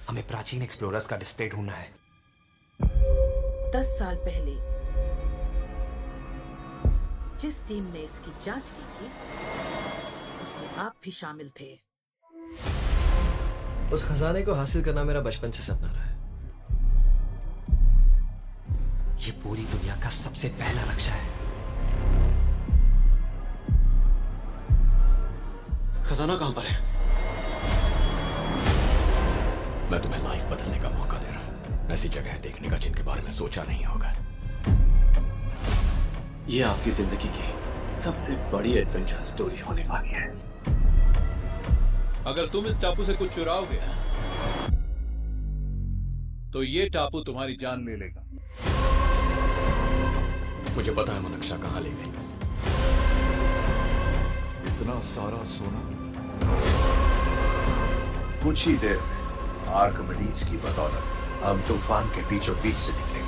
हमें प्राचीन एक्सप्लोरर्स का डिस्प्ले ढूंढना है। 10 साल पहले जिस टीम ने इसकी जांच की थी उसमें आप भी शामिल थे। उस खजाने को हासिल करना मेरा बचपन से सपना रहा है। ये पूरी दुनिया का सबसे पहला नक्शा है। खजाना कहां पर है? मैं तुम्हें लाइफ बदलने का मौका दे रहा हूं। ऐसी जगह देखने का जिनके बारे में सोचा नहीं होगा। ये आपकी जिंदगी की सबसे बड़ी एडवेंचर स्टोरी होने वाली है। अगर तुम इस टापू से कुछ चुराओगे तो ये टापू तुम्हारी जान ले लेगा। मुझे पता है वो नक्शा कहां ले गई। इतना सारा सोना कुछ ही देर में आर्किमिडीज की बदौलत हम तूफान के बीचों बीच से निकलेंगे।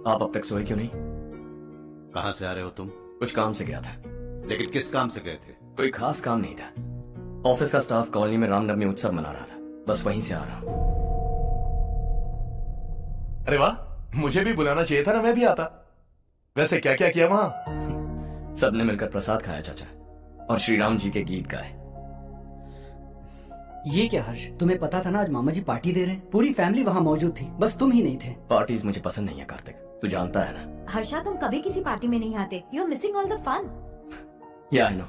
आप अब तक सोए क्यों नहीं? कहां से आ रहे हो तुम? कुछ काम से गया था। लेकिन किस काम से गए थे? कोई खास काम नहीं था। ऑफिस का स्टाफ कॉलोनी में रामनवमी उत्सव मना रहा था, बस वहीं से आ रहा हूं। अरे वाह, मुझे भी बुलाना चाहिए था ना, मैं भी आता। वैसे क्या क्या किया वहां? सबने मिलकर प्रसाद खाया चाचा, और श्री राम जी के गीत गाए। ये क्या हर्ष, तुम्हें पता था ना आज मामा जी पार्टी दे रहे हैं? पूरी फैमिली वहाँ मौजूद थी, बस तुम ही नहीं थे। पार्टीज मुझे पसंद नहीं है कार्तिक, तू जानता है ना। हर्षा, तुम कभी किसी पार्टी में नहीं आते। You are missing all the fun. Yeah I no.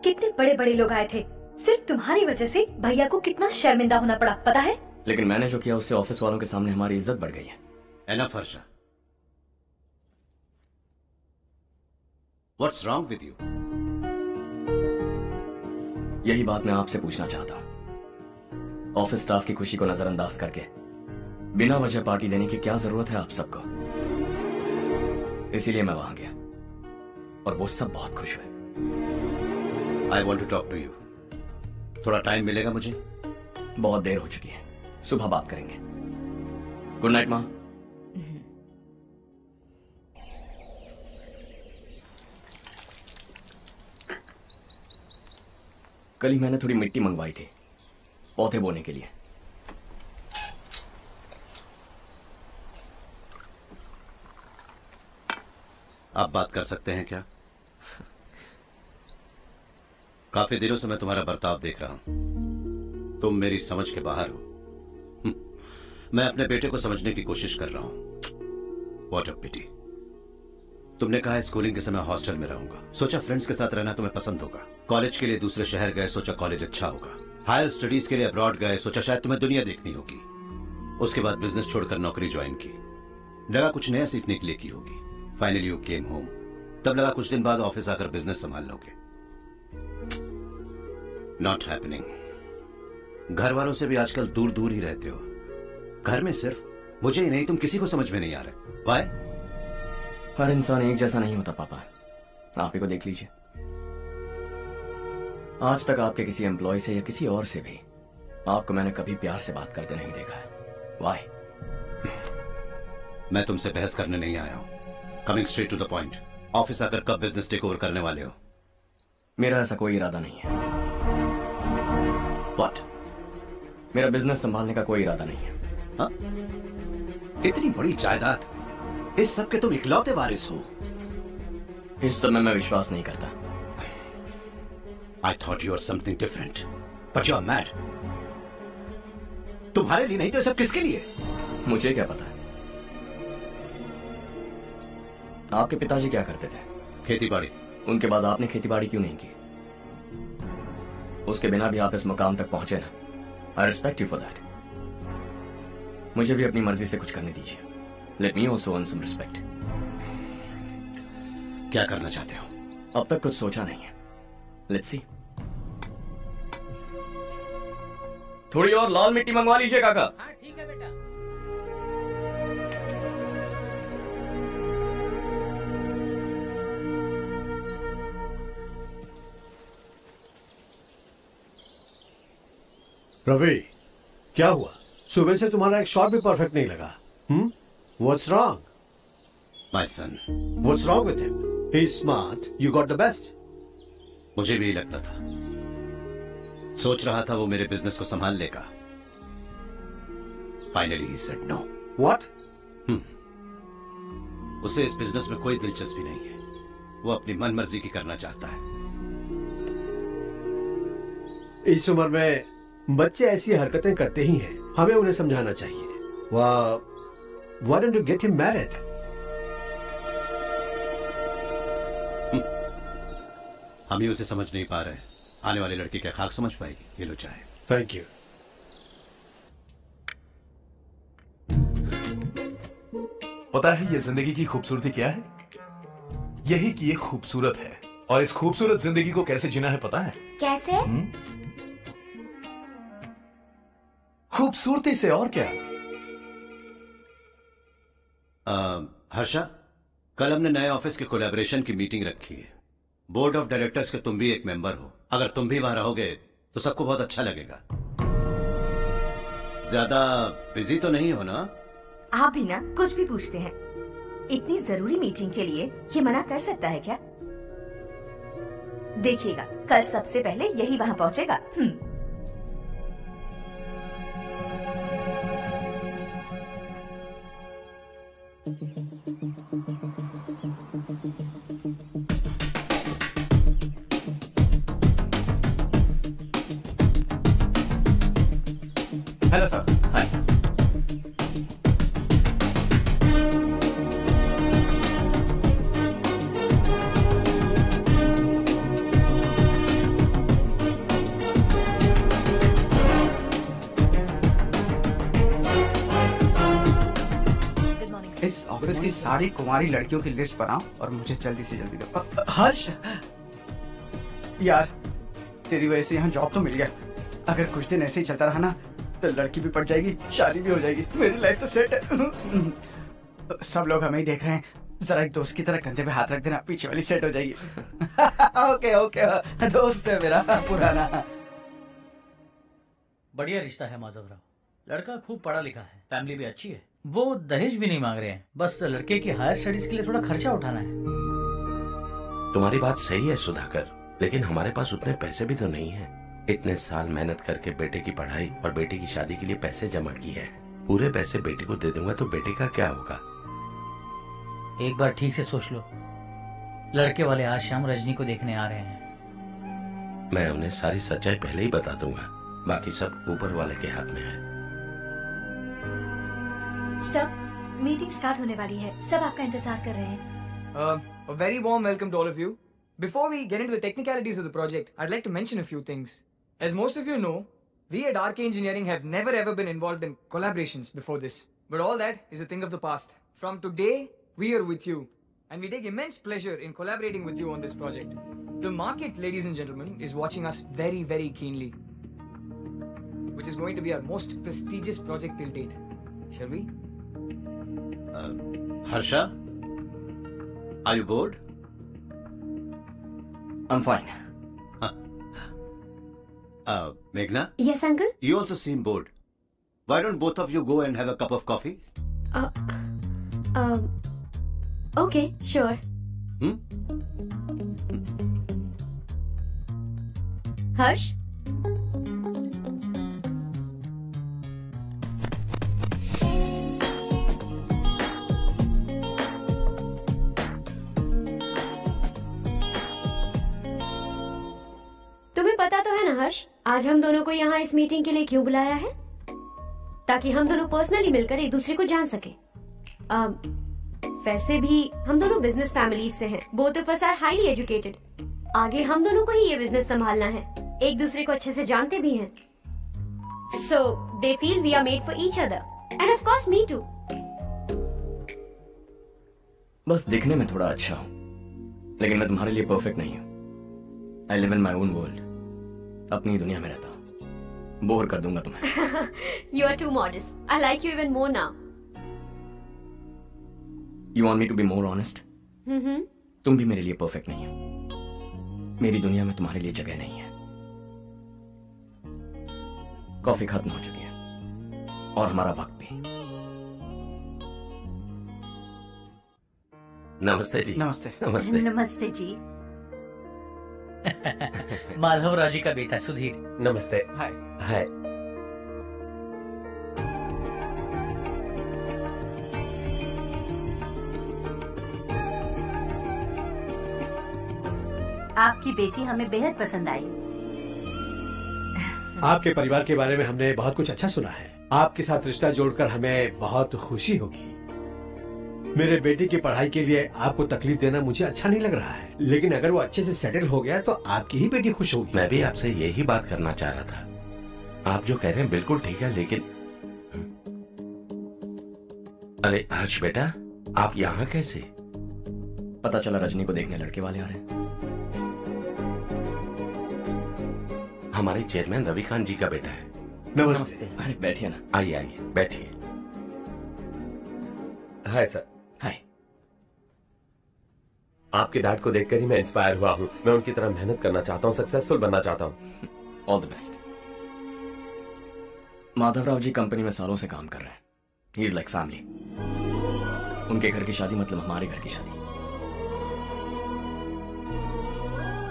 कितने बड़े बड़े लोग आए थे, सिर्फ तुम्हारी वजह से भैया को कितना शर्मिंदा होना पड़ा, पता है? लेकिन मैंने जो किया उससे ऑफिस वालों के सामने हमारी इज्जत बढ़ गई है। Enough Harsha, what's wrong with you? यही बात मैं आपसे पूछना चाहता हूँ। ऑफिस स्टाफ की खुशी को नजरअंदाज करके बिना वजह पार्टी देने की क्या जरूरत है आप सबको? इसीलिए मैं वहां गया और वो सब बहुत खुश हुए। I want to talk to you. थोड़ा टाइम मिलेगा मुझे? बहुत देर हो चुकी है, सुबह बात करेंगे। गुड नाइट माँ। कल ही मैंने थोड़ी मिट्टी मंगवाई थी पौधे बोने के लिए। आप बात कर सकते हैं क्या? काफी दिनों से मैं तुम्हारा बर्ताव देख रहा हूं। तुम मेरी समझ के बाहर हो। मैं अपने बेटे को समझने की कोशिश कर रहा हूं। व्हाट अ पिटी। तुमने कहा स्कूलिंग के समय हॉस्टल में रहूंगा, सोचा फ्रेंड्स के साथ रहना तुम्हें पसंद होगा। कॉलेज के लिए दूसरे शहर गए, सोचा कॉलेज अच्छा होगा। हायर स्टडीज के लिए अब्रॉड गए, सोचा शायद तुम्हें दुनिया देखनी होगी। उसके बाद बिजनेस छोड़कर नौकरी ज्वाइन की, लगा कुछ नया सीखने के लिए की होगी। फाइनली यू केम होम, तब लगा कुछ दिन बाद ऑफिस आकर बिजनेस संभाल लोगे। Not happening. घर वालों से भी आजकल दूर दूर ही रहते हो। घर में सिर्फ मुझे ही नहीं, तुम किसी को समझ में नहीं आ रहे। वाई? हर इंसान एक जैसा नहीं होता पापा, आप ही को देख लीजिए। आज तक आपके किसी एम्प्लॉय से या किसी और से भी आपको मैंने कभी प्यार से बात करते नहीं देखा है। वाई? मैं तुमसे बहस करने नहीं आया हूं। Coming straight to the point, office आकर कब बिजनेस टेक ओवर करने वाले हो? मेरा ऐसा कोई इरादा नहीं है। व्हाट? मेरा बिजनेस संभालने का कोई इरादा नहीं है। हाँ? इतनी बड़ी जायदाद, इस सब के तुम इकलौते वारिस हो। इस सब में मैं विश्वास नहीं करता। I thought you were something different, but you are mad. तुम्हारे लिए नहीं तो सब किसके लिए? मुझे क्या पता। आपके पिताजी क्या करते थे? खेतीबाड़ी। उनके बाद आपने खेतीबाड़ी क्यों नहीं की? उसके बिना भी आप इस मुकाम तक पहुंचे ना। I respect you for that. मुझे भी अपनी मर्जी से कुछ करने दीजिए। Let me also earn some respect. क्या करना चाहते हो? अब तक कुछ सोचा नहीं है। Let's see. थोड़ी और लाल मिट्टी मंगवा लीजिए काका। हाँ ठीक है बेटा। रवि, क्या हुआ? सुबह से तुम्हारा एक शॉट भी परफेक्ट नहीं लगा। What's wrong? My son. What's wrong with him? He's smart. You got the best. मुझे भी लगता था, सोच रहा था वो मेरे बिजनेस को संभाल लेगा। Finally he said no. What? उसे इस बिजनेस में कोई दिलचस्पी नहीं है। वो अपनी मनमर्जी की करना चाहता है। इस उम्र में बच्चे ऐसी हरकतें करते ही हैं। हमें उन्हें समझाना चाहिए। Why don't you get him married? हम ही उसे समझ नहीं पा रहे। आने वाली लड़की क्या खाक समझ पाएगी? ये लो चाहे। Thank you. पता है ये जिंदगी की खूबसूरती क्या है? यही कि ये खूबसूरत है, और इस खूबसूरत जिंदगी को कैसे जीना है पता है? कैसे? खूबसूरती से, और क्या। हर्षा, कल हमने नए ऑफिस के कोलैबोरेशन की मीटिंग रखी है। बोर्ड ऑफ डायरेक्टर्स के तुम भी एक मेंबर हो। अगर तुम भी वहां रहोगे तो सबको बहुत अच्छा लगेगा। ज्यादा बिजी तो नहीं हो ना? आप भी ना कुछ भी पूछते हैं। इतनी जरूरी मीटिंग के लिए ये मना कर सकता है क्या? देखिएगा, कल सबसे पहले यही वहां पहुंचेगा। Hello sir. हाय। इस ऑफिस की सारी कुंवारी लड़कियों की लिस्ट बनाओ और मुझे जल्दी से जल्दी दो। हर्ष, यार तेरी वजह से यहाँ जॉब तो मिल गया। अगर कुछ दिन ऐसे ही चलता रहा ना तो लड़की भी पट जाएगी, शादी भी हो जाएगी, मेरी लाइफ तो सेट है। सब लोग हमें ही देख रहे हैं, जरा एक दोस्त की तरह कंधे पे हाथ रख देना, पीछे वाली सेट हो जाएगी। ओके ओके, दोस्त है मेरा पुराना। बढ़िया रिश्ता है माधव राव। लड़का खूब पढ़ा लिखा है, फैमिली भी अच्छी है। वो दहेज भी नहीं मांग रहे हैं, बस लड़के की हायर स्टडीज के लिए थोड़ा खर्चा उठाना है। तुम्हारी बात सही है सुधाकर, लेकिन हमारे पास उतने पैसे भी तो नहीं है। इतने साल मेहनत करके बेटे की पढ़ाई और बेटे की शादी के लिए पैसे जमा किए हैं। पूरे पैसे बेटे को दे दूंगा तो बेटे का क्या होगा? एक बार ठीक से सोच लो। लड़के वाले आज शाम रजनी को देखने आ रहे हैं। मैं उन्हें सारी सच्चाई पहले ही बता दूंगा, बाकी सब ऊपर वाले के हाथ में है। सब मीटिंग स्टार्ट होने वाली है, सब आपका इंतजार कर रहे हैं। A very warm welcome to all of you. Before we get into the technicalities of the project, I'd like to mention a few things. As most of you know, we at RK Engineering have never ever been involved in collaborations before this. But all that is a thing of the past. From today, we are with you. And we take immense pleasure in collaborating with you on this project. The market, ladies and gentlemen, is watching us very, very keenly. Which is going to be our most prestigious project till date. Shall we? Harsha? Are you bored? I'm fine. Meghna? Yes, uncle? You also seem bored. Why don't both of you go and have a cup of coffee? Okay, sure. Harsh? तुम्हें पता तो है ना हर्ष, आज हम दोनों को यहाँ इस मीटिंग के लिए क्यों बुलाया है? ताकि हम दोनों पर्सनली मिलकर एक दूसरे को जान सके। वैसे भी हम दोनों बिजनेस फैमिलीज से हैं। Both of us are highly educated. आगे हम दोनों को ही ये बिजनेस संभालना है। एक दूसरे को अच्छे से जानते भी हैं। So they feel we are made for each other, and of course me too. बस दिखने में थोड़ा अच्छा हूँ, लेकिन मैं तुम्हारे लिए परफेक्ट नहीं हूँ। I live in my own world. अपनी दुनिया में रहता हूँ। बोर कर दूंगा तुम्हें। You are too modest. I like you even more now. You want me to be more honest? तुम भी मेरे लिए परफेक्ट नहीं हो। मेरी दुनिया में तुम्हारे लिए जगह नहीं है। कॉफी खत्म हो चुकी है और हमारा वक्त भी। नमस्ते जी। नमस्ते। नमस्ते। नमस्ते जी। माधवराव जी का बेटा सुधीर। नमस्ते। हाय। हाय। आपकी बेटी हमें बेहद पसंद आई। आपके परिवार के बारे में हमने बहुत कुछ अच्छा सुना है। आपके साथ रिश्ता जोड़कर हमें बहुत खुशी होगी। मेरे बेटे की पढ़ाई के लिए आपको तकलीफ देना मुझे अच्छा नहीं लग रहा है, लेकिन अगर वो अच्छे से सेटल हो गया तो आपकी ही बेटी खुश होगी। मैं भी आपसे यही बात करना चाह रहा था। आप जो कह रहे हैं बिल्कुल ठीक है, लेकिन अरे हर्ष बेटा, आप यहाँ कैसे? पता चला रजनी को देखने लड़के वाले आ रहे हैं। हमारे चेयरमैन रविकांत जी का बेटा है। नमस्ते। अरे बैठिए ना। आइए आइए बैठिए। Hi sir. हाय। आपके डैड को देखकर ही मैं इंस्पायर हुआ हूँ। मैं उनकी तरह मेहनत करना चाहता हूँ, सक्सेसफुल बनना चाहता हूँ। All the best. Madhavrao ji company में सालों से काम कर रहे हैं। He is like family. उनके घर की शादी मतलब हमारे घर की शादी।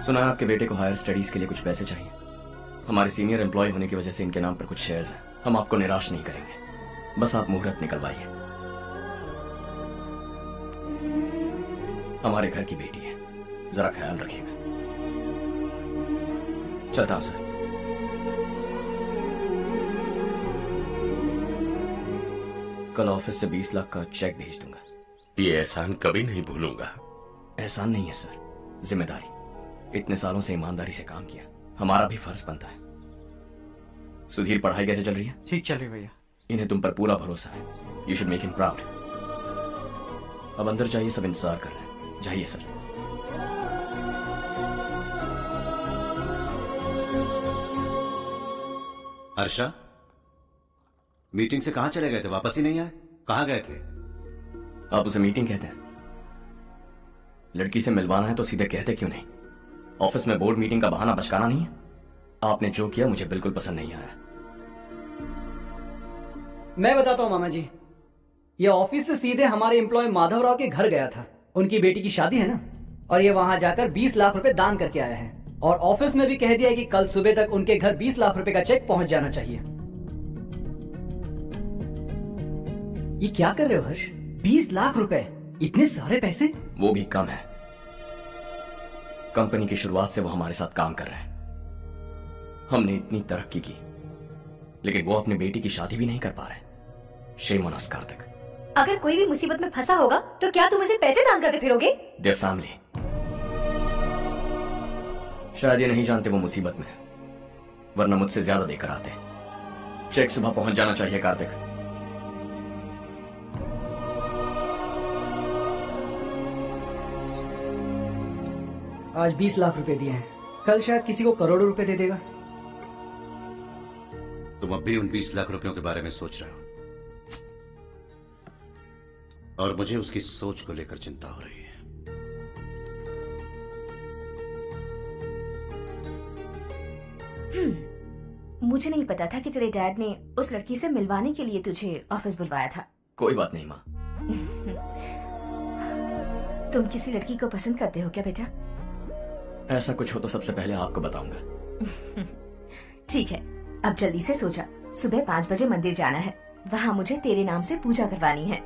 सुना है आपके बेटे को हायर स्टडीज के लिए कुछ पैसे चाहिए। हमारे सीनियर एम्प्लॉय होने की वजह से इनके नाम पर कुछ शेयर्स हैं। हम आपको निराश नहीं करेंगे, बस आप मुहूर्त निकलवाइए। हमारे घर की बेटी है, जरा ख्याल रखिएगा। चलता हूं सर। कल ऑफिस से 20 लाख का चेक भेज दूंगा। ये एहसान कभी नहीं भूलूंगा। एहसान नहीं है सर, जिम्मेदारी। इतने सालों से ईमानदारी से काम किया, हमारा भी फर्ज बनता है। सुधीर, पढ़ाई कैसे चल रही है? ठीक चल रही भैया। इन्हें तुम पर पूरा भरोसा है। You should make him proud. अब अंदर जाइए, सब इंतजार कर रहे हैं। जाइए सर। हर्षा, मीटिंग से कहां चले गए थे? वापस ही नहीं आए? कहां गए थे? आप उसे मीटिंग कहते हैं? लड़की से मिलवाना है तो सीधे कहते क्यों नहीं? ऑफिस में बोर्ड मीटिंग का बहाना बचकाना नहीं है। आपने जो किया मुझे बिल्कुल पसंद नहीं आया। मैं बताता हूँ मामा जी, ये ऑफिस से सीधे हमारे एम्प्लॉय माधवराव के घर गया था। उनकी बेटी की शादी है ना, और ये वहां जाकर 20 लाख रुपए दान करके आया है। और ऑफिस में भी कह दिया है कि कल सुबह तक उनके घर 20 लाख रुपए का चेक पहुंच जाना चाहिए। ये क्या कर रहे हो हर्ष? 20 लाख रुपए, इतने सारे पैसे? वो भी कम है। कंपनी की शुरुआत से वो हमारे साथ काम कर रहे हैं। हमने इतनी तरक्की की, लेकिन वो अपनी बेटी की शादी भी नहीं कर पा रहे। Shame on us Kartik. अगर कोई भी मुसीबत में फंसा होगा तो क्या तुम उसे पैसे दान करते फिरोगे? Their family. शायद ये नहीं जानते वो मुसीबत में, वरना मुझसे ज्यादा देकर आते। चेक सुबह पहुंच जाना चाहिए कार्तिक। आज 20 लाख रुपए दिए हैं, कल शायद किसी को करोड़ों रुपए दे देगा। तुम अब भी उन 20 लाख रुपयों के बारे में सोच रहे हो, और मुझे उसकी सोच को लेकर चिंता हो रही है। मुझे नहीं पता था कि तेरे डैड ने उस लड़की से मिलवाने के लिए तुझे ऑफिस बुलवाया था। कोई बात नहीं माँ। तुम किसी लड़की को पसंद करते हो क्या बेटा? ऐसा कुछ हो तो सबसे पहले आपको बताऊंगा। ठीक है, अब जल्दी से सो जा। सुबह 5 बजे मंदिर जाना है, वहाँ मुझे तेरे नाम से पूजा करवानी है।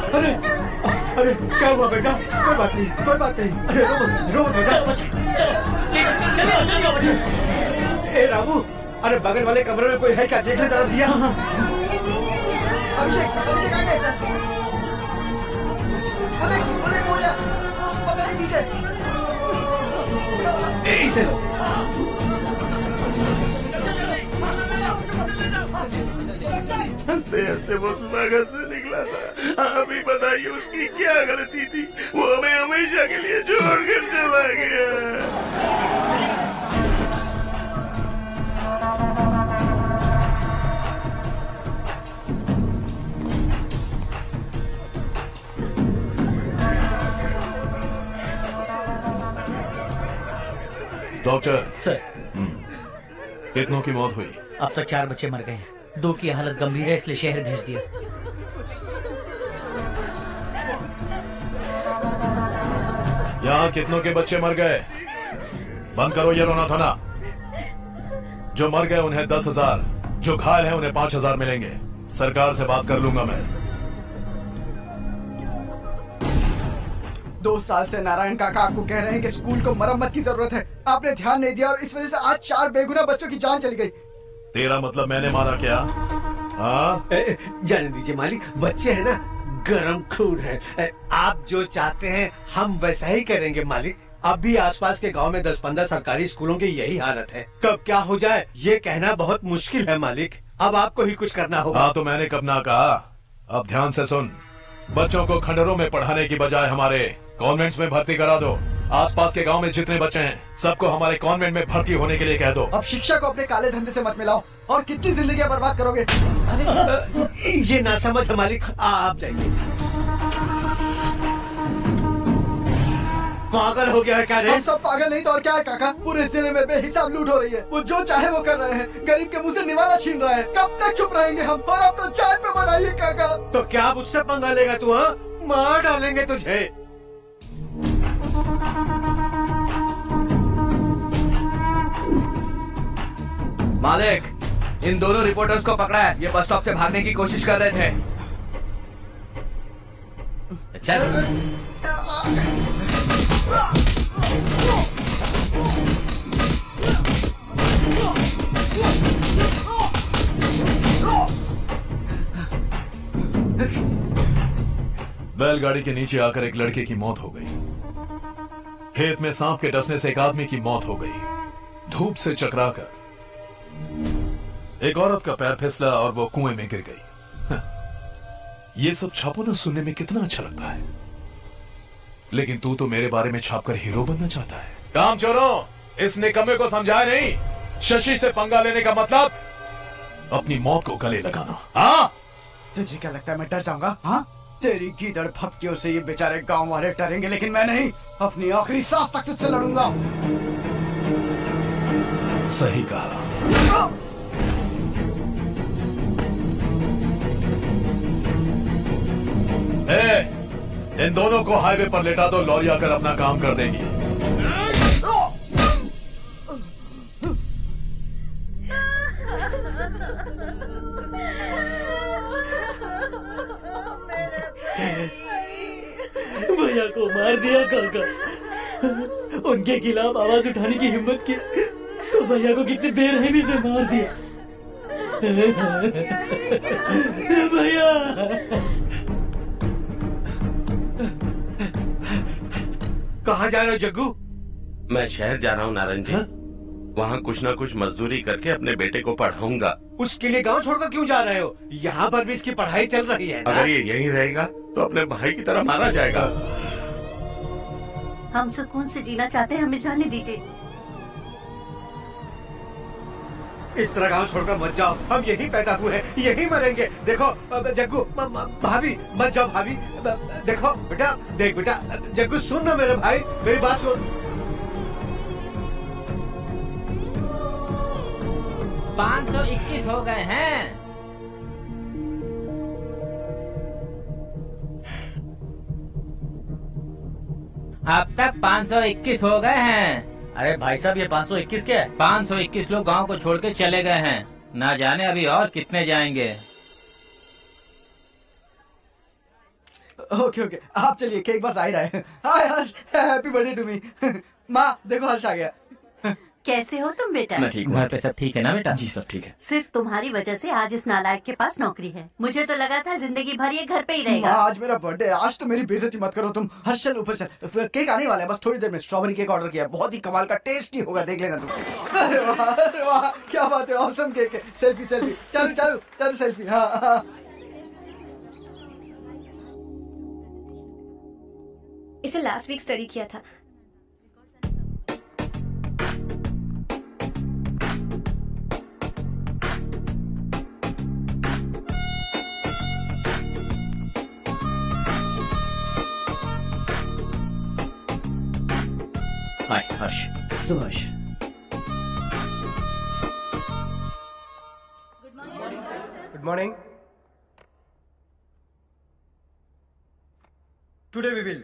अरे अरे क्या हुआ बेटा? कोई बात नहीं, कोई बात नहीं। अरे रो मत बेटा। ए रामू, अरे बगल वाले कमरे में कोई है क्या? देख ले जरा दिया। अभिषेक, अभिषेक आ गया। पकड़ के नीचे। इसे लो। हंसते हंसते वो सुबह घर से निकला था। आप ही बताइए उसकी क्या गलती थी, वो हमें हमेशा के लिए छोड़कर चला गया। डॉक्टर सर, कितनों की मौत हुई? अब तक 4 बच्चे मर गए हैं, 2 की हालत गंभीर है, इसलिए शहर भेज दिया। यहाँ कितनों के बच्चे मर गए? बंद करो ये रोना धोना। जो मर गए उन्हें 10,000, जो घायल हैं उन्हें 5,000 मिलेंगे। सरकार से बात कर लूंगा मैं। 2 साल से नारायण काका आपको कह रहे हैं कि स्कूल को मरम्मत की जरूरत है। आपने ध्यान नहीं दिया और इस वजह से आज 4 बेगुनाह बच्चों की जान चली गई। तेरा मतलब मैंने मारा क्या? हाँ, जाने दीजिए मालिक, बच्चे हैं ना, गरम खून है। आप जो चाहते हैं हम वैसा ही करेंगे मालिक। अब भी आसपास के गांव में 10-15 सरकारी स्कूलों की यही हालत है। कब क्या हो जाए ये कहना बहुत मुश्किल है मालिक। अब आपको ही कुछ करना होगा। हाँ तो मैंने कब ना कहा। अब ध्यान से सुन, बच्चों को खंडरों में पढ़ाने की बजाय हमारे कॉन्वेंट्स में भर्ती करा दो। आसपास के गांव में जितने बच्चे हैं सबको हमारे कॉन्वेंट में भर्ती होने के लिए कह दो। अब शिक्षा को अपने काले धंधे से मत मिलाओ। और कितनी जिंदगियां बर्बाद करोगे? ये ना समझ मालिक, आप जाइए। पागल हो गया है क्या रे? हम सब पागल नहीं तो और क्या है काका। पूरे जिले में बेहिसाब लूट हो रही है। वो जो चाहे वो कर रहे हैं। गरीब के मुंह से निवाला छीन रहे हैं। कब तक चुप रहेंगे हम? और अब तो जान पे बनाइए काका। तो क्या मुझसे पंगा लेगा तू? हाँ, मार डालेंगे तुझे। मालिक, इन दोनों रिपोर्टर्स को पकड़ा है। ये बस स्टॉप से भागने की कोशिश कर रहे थे। चल। बैलगाड़ी के नीचे आकर एक लड़के की मौत हो गई। खेत में सांप के डसने से एक आदमी की मौत हो गई। धूप से चकराकर एक औरत का पैर फिसला और वो कुएं में गिर गई। ये सब छापो ना, सुनने में कितना अच्छा लगता है, लेकिन तू तो मेरे बारे में छापकर हीरो बनना चाहता है। काम चोरों, इस निकम्मे को समझाया नहीं। शशि से पंगा लेने का मतलब अपनी मौत को गले लगाना। हाँ, तुझे क्या लगता है मैं डर जाऊंगा? हाँ, तेरी गीदड़ फपकियों से ये बेचारे गांव वाले डरेंगे, लेकिन मैं नहीं। अपनी आखिरी सांस तक तुझसे लड़ूंगा। सही कहा। इन दोनों को हाईवे पर लेटा दो, लॉरी आकर अपना काम कर देगी। भैया को मार दिया काका। उनके खिलाफ आवाज उठाने की हिम्मत की तो भैया को कितनी बेरहमी से मार दिया। भैया कहाँ जा रहे हो जग्गू? मैं शहर जा रहा हूँ नारायण जी। वहाँ कुछ ना कुछ मजदूरी करके अपने बेटे को पढ़ाऊंगा। उसके लिए गांव छोड़कर क्यों जा रहे हो? यहाँ पर भी इसकी पढ़ाई चल रही है ना? अगर ये यहीं रहेगा तो अपने भाई की तरह मारा जाएगा। हम सुकून से जीना चाहते हैं, हमें जाने दीजिए। इस तरह गांव छोड़कर मत जाओ। हम यहीं पैदा हुए हैं, यहीं मरेंगे। देखो जग्गू, भाभी मत जाओ। भाभी देखो बेटा, देख बेटा, जग्गू सुन ना मेरे भाई, मेरी बात सुन। 521 हो गए हैं। अब तक 521 हो गए हैं। अरे भाई साहब, ये 521 क्या है? 521 लोग गांव को छोड़ के चले गए हैं। ना जाने अभी और कितने जाएंगे। ओके ओके, आप चलिए, केक बस आ ही रहा है। हाय हर्ष, हैप्पी बर्थडे टू मी। माँ देखो, हर्ष आ गया। कैसे हो तुम बेटा? मैं ठीक हूँ। घर पे सब ठीक है ना बेटा? जी सब ठीक है। सिर्फ तुम्हारी वजह से आज इस नालायक के पास नौकरी है। मुझे तो लगा था जिंदगी भर ये घर पे ही रहेगा। आज मेरा बर्थडे है, आज तो मेरी बेइज्जती मत करो तुम। हर्ष चल ऊपर चल, केक आने वाला है बस थोड़ी देर में। स्ट्रॉबेरी केक ऑर्डर किया, बहुत ही कमाल का टेस्टी होगा, देख लेना तुम। अरे वाह क्या बात है, ऑसम केक है। सेल्फी सेल्फी, चलो चलो चलो सेल्फी। हाँ इसे लास्ट वीक स्टडी किया था। हाय हर्ष। Subhash. Good morning. Today we will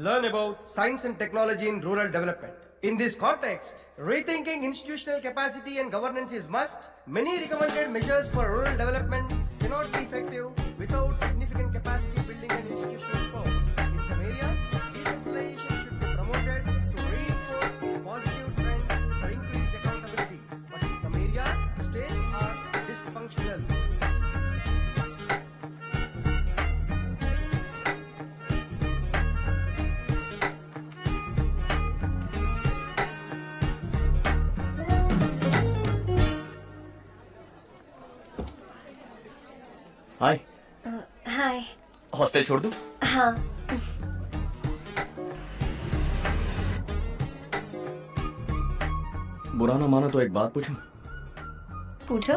learn about science and technology in rural development. In this context, rethinking institutional capacity and governance is must. Many recommended measures for rural development cannot be effective without significant capacity building and institutional support. In some areas, decentralization should be promoted to reinforce positive trends for increased accountability. But in some areas, states are dysfunctional. Hi. Hi. Hostel छोड़ दूं? हाँ। बुरा ना मानो तो एक बात पूछूं? पूछो।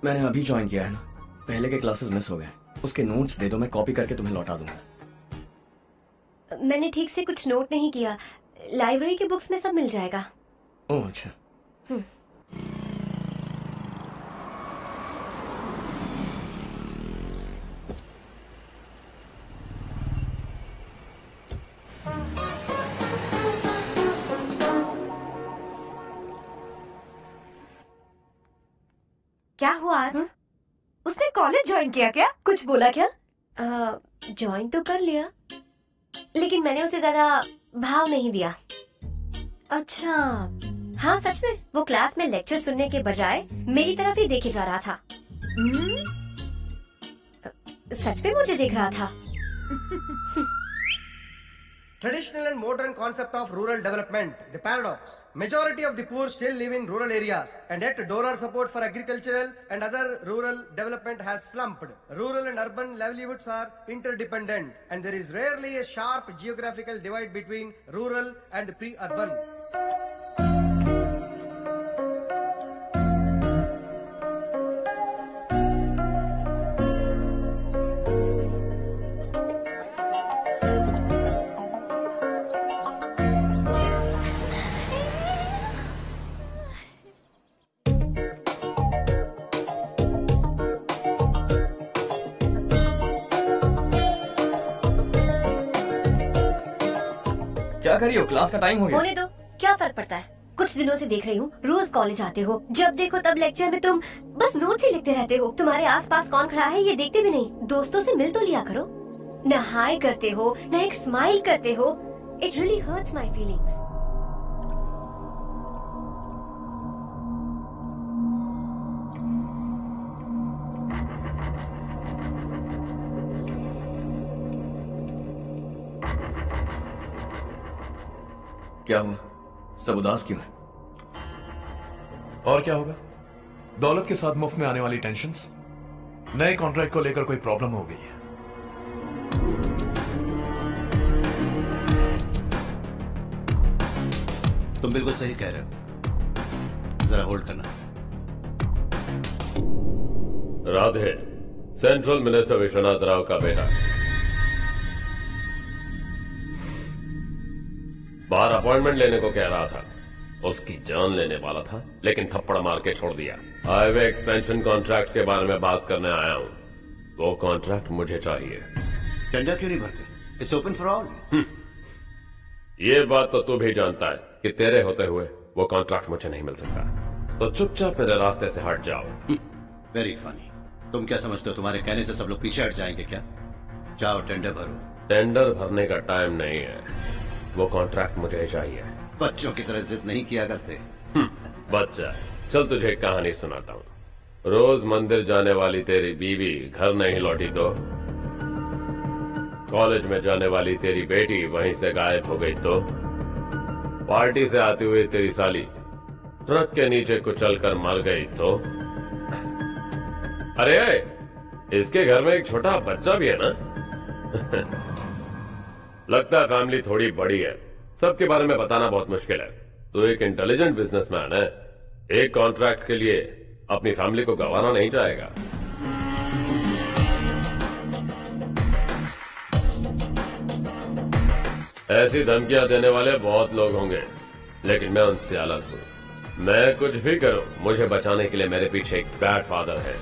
मैंने अभी ज्वाइन किया है ना, पहले के क्लासेस मिस हो गए। उसके नोट्स दे दो, मैं कॉपी करके तुम्हें लौटा दूंगा। मैंने ठीक से कुछ नोट नहीं किया। लाइब्रेरी के बुक्स में सब मिल जाएगा। ओह अच्छा। क्या हुआ आज? उसने कॉलेज ज्वाइन किया क्या? कुछ बोला क्या? ज्वाइन तो कर लिया, लेकिन मैंने उसे ज्यादा भाव नहीं दिया। अच्छा। हाँ सच में, वो क्लास में लेक्चर सुनने के बजाय मेरी तरफ ही देखे जा रहा था। सच में मुझे देख रहा था। Traditional and modern concept of rural development, the paradox. Majority of the poor still live in rural areas, and yet donor support for agricultural and other rural development has slumped. Rural and urban livelihoods are interdependent, and there is rarely a sharp geographical divide between rural and pre-urban. क्या कर रही हो? Class का time हो गया। होने दो, क्या फर्क पड़ता है। कुछ दिनों से देख रही हूँ, रोज कॉलेज आते हो, जब देखो तब लेक्चर में तुम बस नोट्स ही लिखते रहते हो। तुम्हारे आसपास कौन खड़ा है ये देखते भी नहीं। दोस्तों से मिल तो लिया करो। न हाय करते हो, न एक स्माइल करते हो। It really hurts my feelings. क्या हुआ? सब उदास क्यों है? और क्या होगा? दौलत के साथ मुफ्त में आने वाली टेंशन्स। नए कॉन्ट्रैक्ट को लेकर कोई प्रॉब्लम हो गई है। तुम बिल्कुल सही कह रहे हो। जरा होल्ड करना। राधे, सेंट्रल मिनिस्टर विश्वनाथ राव का बेटा। बाहर अपॉइंटमेंट लेने को कह रहा था। उसकी जान लेने वाला था, लेकिन थप्पड़ मार के छोड़ दिया। हाईवे एक्सपेंशन कॉन्ट्रैक्ट के बारे में बात करने आया हूँ। वो कॉन्ट्रैक्ट मुझे चाहिए। टेंडर क्यों नहीं भरते? It's open for all. ये बात तो तू भी जानता है कि तेरे होते हुए वो कॉन्ट्रैक्ट मुझे नहीं मिल सकता। तो चुपचाप मेरे रास्ते से हट जाओ। Very funny. तुम क्या समझते हो तुम्हारे कहने से सब लोग पीछे हट जाएंगे क्या? जाओ टेंडर भरो। टेंडर भरने का टाइम नहीं है। वो कॉन्ट्रैक्ट मुझे चाहिए। बच्चों की तरह जिद नहीं किया करते। बच्चा, चल तुझे एक कहानी सुनाता हूँ। रोज मंदिर जाने वाली तेरी बीवी घर नहीं लौटी तो, कॉलेज में जाने वाली तेरी बेटी वहीं से गायब हो गई तो, पार्टी से आती हुई तेरी साली ट्रक के नीचे कुचलकर मर गई तो, अरे इसके घर में एक छोटा बच्चा भी है ना। लगता है फैमिली थोड़ी बड़ी है, सबके बारे में बताना बहुत मुश्किल है। तो एक इंटेलिजेंट बिजनेसमैन है, एक कॉन्ट्रैक्ट के लिए अपनी फैमिली को गंवाना नहीं चाहेगा। ऐसी धमकियां देने वाले बहुत लोग होंगे, लेकिन मैं उनसे अलग हूं। मैं कुछ भी करूं, मुझे बचाने के लिए मेरे पीछे एक बैड फादर है।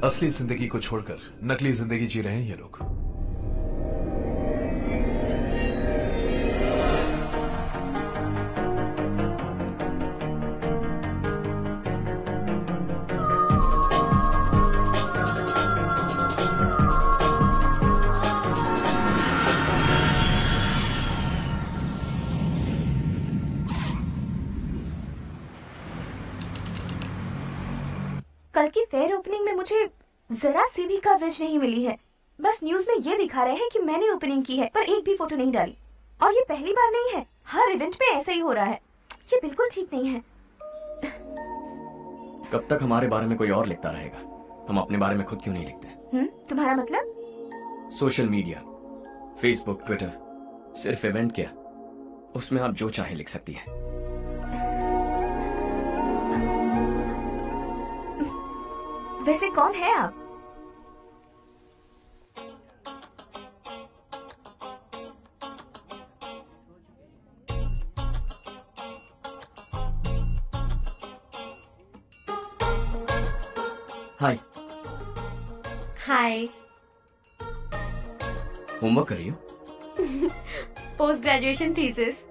असली जिंदगी को छोड़कर नकली जिंदगी जी रहे हैं ये लोग। कल की फेयर ओपनिंग में मुझे जरा सी भी कवरेज नहीं मिली है। बस न्यूज में ये दिखा रहे हैं कि मैंने ओपनिंग की है, पर एक भी फोटो नहीं डाली। और ये पहली बार नहीं है, हर इवेंट पे ऐसा ही हो रहा है। ये बिल्कुल ठीक नहीं है। कब तक हमारे बारे में कोई और लिखता रहेगा? हम अपने बारे में खुद क्यों नहीं लिखते? तुम्हारा मतलब? सोशल मीडिया, फेसबुक, ट्विटर, सिर्फ इवेंट क्या, उसमें आप जो चाहे लिख सकती हैं। वैसे कौन है आप? हाय। हाय। होमवर्क कर रही हो? Post graduation thesis.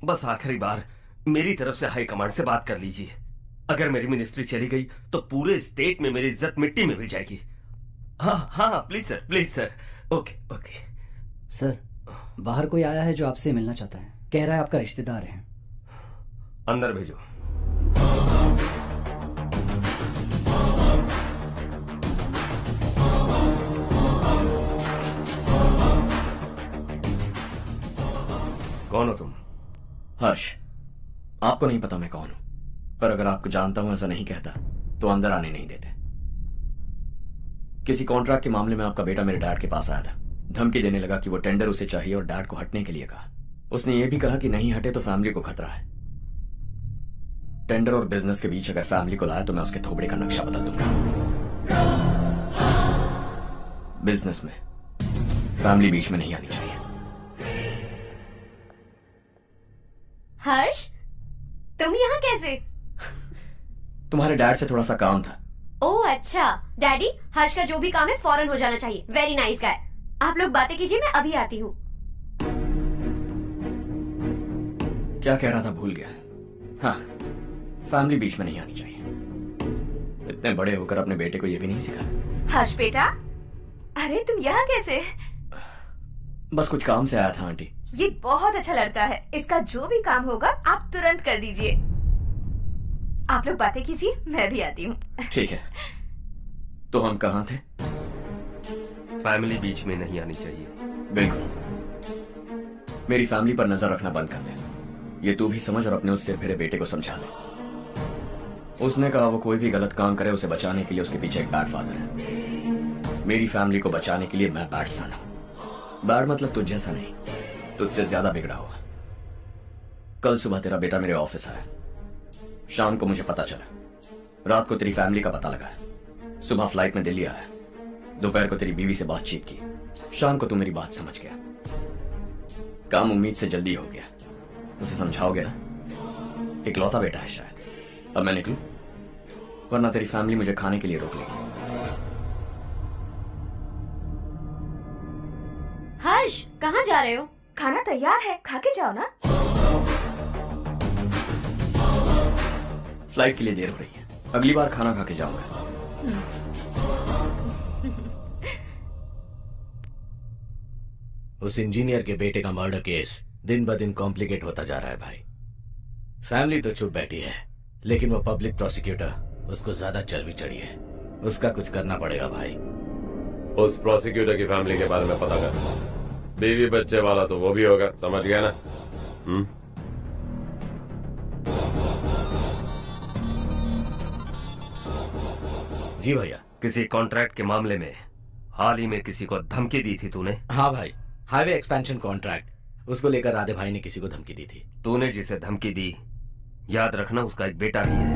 बस आखिरी बार मेरी तरफ से हाई कमांड से बात कर लीजिए। अगर मेरी मिनिस्ट्री चली गई तो पूरे स्टेट में मेरी इज्जत मिट्टी में मिल जाएगी। हाँ हाँ please sir, please sir. Okay okay sir, बाहर कोई आया है जो आपसे मिलना चाहता है। कह रहा है आपका रिश्तेदार है। अंदर भेजो। कौन हो तुम? हर्ष। आपको नहीं पता मैं कौन हूं, पर अगर आपको जानता हूं ऐसा नहीं कहता तो अंदर आने नहीं देते। किसी कॉन्ट्रैक्ट के मामले में आपका बेटा मेरे डैड के पास आया था। धमकी देने लगा कि वो टेंडर उसे चाहिए और डैड को हटने के लिए कहा। उसने ये भी कहा कि नहीं हटे तो फैमिली को खतरा है। टेंडर और बिजनेस के बीच अगर फैमिली को लाया तो मैं उसके थोबड़े का नक्शा बदल दूंगा। बिजनेस में फैमिली बीच में नहीं आनी चाहिए। हर्ष, तुम यहाँ कैसे? तुम्हारे डैड से थोड़ा सा काम था। ओह अच्छा। डैडी, हर्ष का जो भी काम है फौरन हो जाना चाहिए। Very nice guy. आप लोग बातें कीजिए, मैं अभी आती हूँ। क्या कह रहा था भूल गया। हाँ, फैमिली बीच में नहीं आनी चाहिए। इतने बड़े होकर अपने बेटे को ये भी नहीं सिखाया। हर्ष बेटा, अरे तुम यहाँ कैसे? बस कुछ काम से आया था आंटी। ये बहुत अच्छा लड़का है। इसका जो भी काम होगा आप तुरंत कर दीजिए। आप लोग बातें कीजिए, मैं भी आती हूँ। ठीक है। तो हम कहाँ थे? फैमिली बीच में नहीं आनी चाहिए। बिल्कुल। मेरी फैमिली पर नजर रखना बंद कर दे। ये तू भी समझ और अपने उस सिर फिरे बेटे को समझा दे। उसने कहा वो कोई भी गलत काम करे उसे बचाने के लिए उसके पीछे एक बैड फादर है। मेरी फैमिली को बचाने के लिए मैं बैड सन हूं। बैड मतलब तुझ जैसा नहीं, तुझसे ज्यादा बिगड़ा हुआ। कल सुबह तेरा बेटा मेरे ऑफिस आया। शाम को मुझे पता चला। रात को तेरी फैमिली का पता लगा। सुबह फ्लाइट में दिल्ली आया। दोपहर को तेरी बीवी से बातचीत की। शाम को तू मेरी बात समझ गया। काम उम्मीद से जल्दी हो गया। उसे समझाओगे ना? इकलौता बेटा है शायद। अब मैं निकलूं, वरना तेरी फैमिली मुझे खाने के लिए रोक लेगी। हर्ष, कहाँ जा रहे हो? खाना तैयार है, खा के जाओ ना। फ्लाइट के लिए देर हो रही है। अगली बार खाना खा के जाऊंगा। उस इंजीनियर के बेटे का मर्डर केस दिन ब दिन कॉम्प्लिकेट होता जा रहा है भाई। फैमिली तो चुप बैठी है, लेकिन वो पब्लिक प्रोसिक्यूटर उसको ज्यादा चर्बी चढ़ी है। उसका कुछ करना पड़ेगा भाई। उस प्रोसिक्यूटर की फैमिली के बारे में पता कर। बीवी बच्चे वाला तो वो भी होगा, समझ गया ना? जी भैया। किसी कॉन्ट्रैक्ट के मामले में हाल ही में किसी को धमकी दी थी तूने? हाँ भाई, हाईवे एक्सपेंशन कॉन्ट्रैक्ट, उसको लेकर राधे भाई ने किसी को धमकी दी थी। तूने जिसे धमकी दी, याद रखना उसका एक बेटा भी है,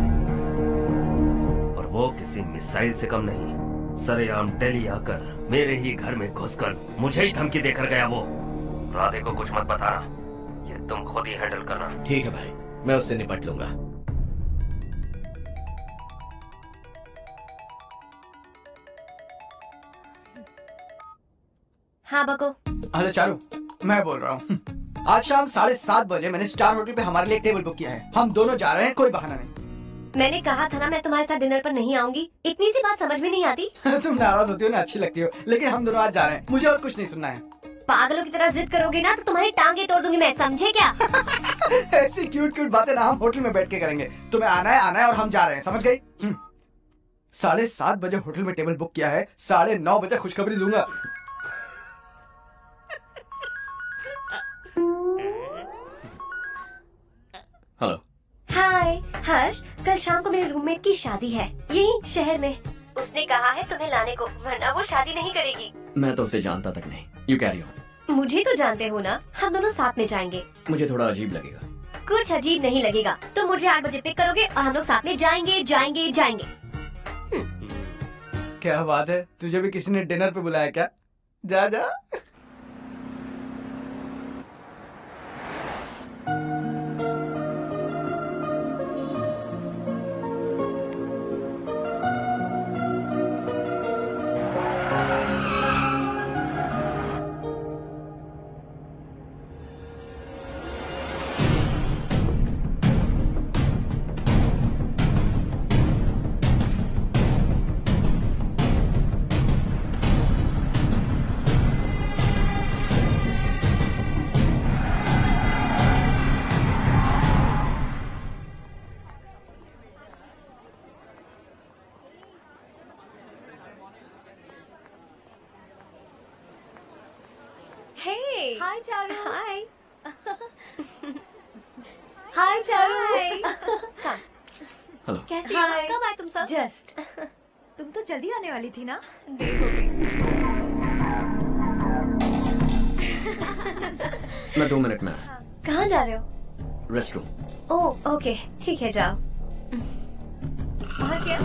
और वो किसी मिसाइल से कम नहीं। सरेआम दिल्ली आकर मेरे ही घर में घुसकर मुझे ही धमकी देकर गया वो। राधे को कुछ मत बताना, ये तुम खुद ही हैंडल करना। ठीक है भाई, मैं उससे निपट लूंगा। हाँ बको। हेलो चारू, मैं बोल रहा हूँ। आज शाम 7:30 बजे मैंने स्टार होटल पे हमारे लिए एक टेबल बुक किया है। हम दोनों जा रहे हैं, कोई बहाना नहीं। मैंने कहा था ना मैं तुम्हारे साथ डिनर पर नहीं आऊंगी। इतनी सी बात समझ में नहीं आती? तुम नाराज होती हो ना, अच्छी लगती हो, लेकिन हम दोनों आज जा रहे हैं। मुझे और कुछ नहीं सुनना है। पागलों की तरह जिद करोगे ना तो तुम्हारी टांगे तोड़ दूंगी मैं, समझे क्या? ऐसी क्यूट क्यूट बातें ना हम होटल में बैठ के करेंगे। तुम्हें आना है और हम जा रहे हैं, समझ गई? 7:30 बजे होटल में टेबल बुक किया है, 9:30 बजे खुशखबरी दूंगा। हेलो। हाय हर्ष, कल शाम को मेरे रूममेट की शादी है यही शहर में। उसने कहा है तुम्हें लाने को, वरना वो शादी नहीं करेगी। मैं तो उसे जानता तक नहीं। You carry on. मुझे तो जानते हो ना, हम दोनों साथ में जाएंगे। मुझे थोड़ा अजीब लगेगा। कुछ अजीब नहीं लगेगा। तुम मुझे 8 बजे पिक करोगे और हम लोग साथ में जाएंगे जाएंगे जाएंगे। क्या बात है, तुझे भी किसी ने डिनर पे बुलाया क्या? जा जा। हाय चारू। हाय। हाय चारू। हेलो। कैसी हो? कब आए तुम सब? जस्ट। तुम तो जल्दी आने वाली थी ना? देर हो गई। मैं 2 मिनट में आया। कहाँ जा रहे हो? Rest room. ओह ओके, ठीक है जाओ। और क्या?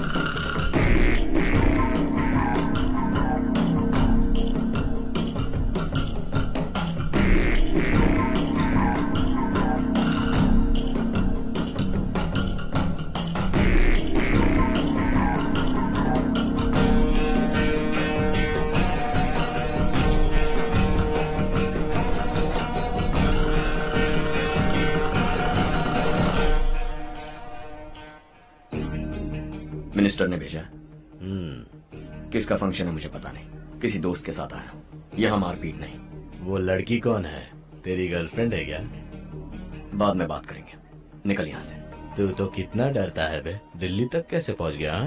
मिनिस्टर ने भेजा। किसका फंक्शन है मुझे पता नहीं, किसी दोस्त के साथ आया हूँ। यहाँ मारपीट नहीं। वो लड़की कौन है? तेरी गर्लफ्रेंड है क्या? बाद में बात करेंगे, निकल यहाँ से। तू तो कितना डरता है बे, दिल्ली तक कैसे पहुँच गया?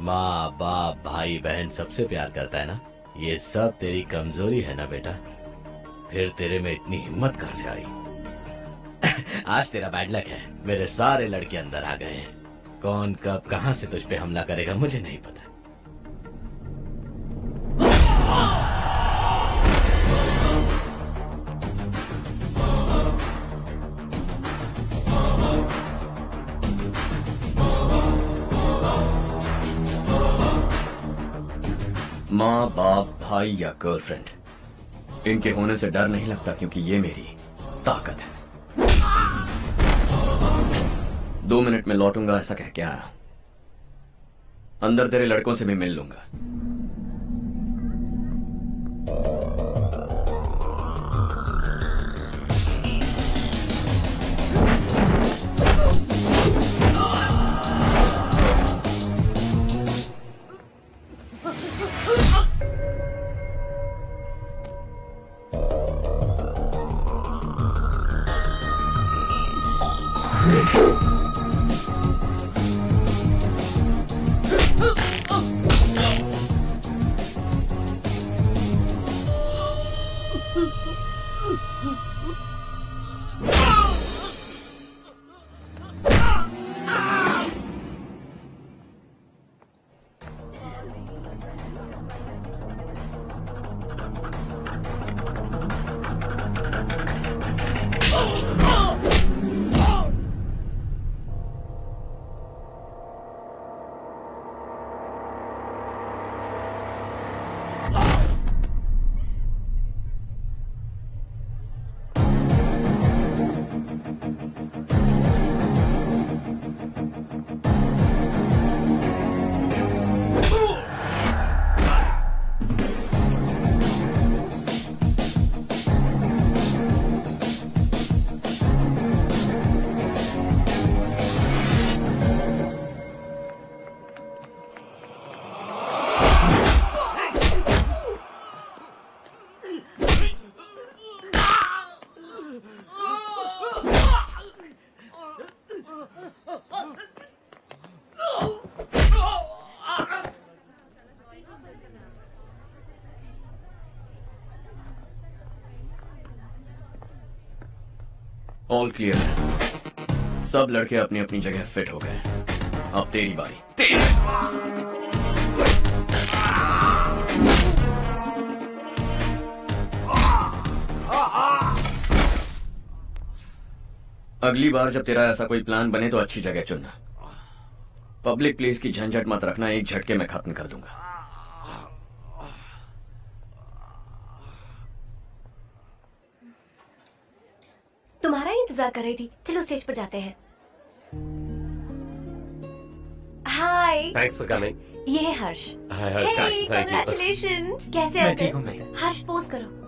माँ बाप भाई बहन सबसे प्यार करता है ना, ये सब तेरी कमजोरी है ना बेटा। फिर तेरे में इतनी हिम्मत कहाँ से आई? आज तेरा बैड लक है, मेरे सारे लड़के अंदर आ गए हैं। कौन कब कहां से तुझ पे हमला करेगा मुझे नहीं पता। माँ बाप भाई या गर्लफ्रेंड, इनके होने से डर नहीं लगता, क्योंकि ये मेरी ताकत है। 2 मिनट में लौटूंगा ऐसा कह के आया। अंदर तेरे लड़कों से भी मिल लूंगा। ऑल क्लियर है। सब लड़के अपनी अपनी जगह फिट हो गए। अब तेरी बारी। अगली बार जब तेरा ऐसा कोई प्लान बने तो अच्छी जगह चुनना। पब्लिक प्लेस की झंझट मत रखना, एक झटके में खत्म कर दूंगा। तुम्हारा इंतजार कर रही थी। चलो स्टेज पर जाते हैं। हाय। Thanks for coming. ये है Harsh. Hi Harsh, thank you. Congratulations. कैसे मैं हो ठीक हूँ, तुम? मैं। हर्ष पोज करो।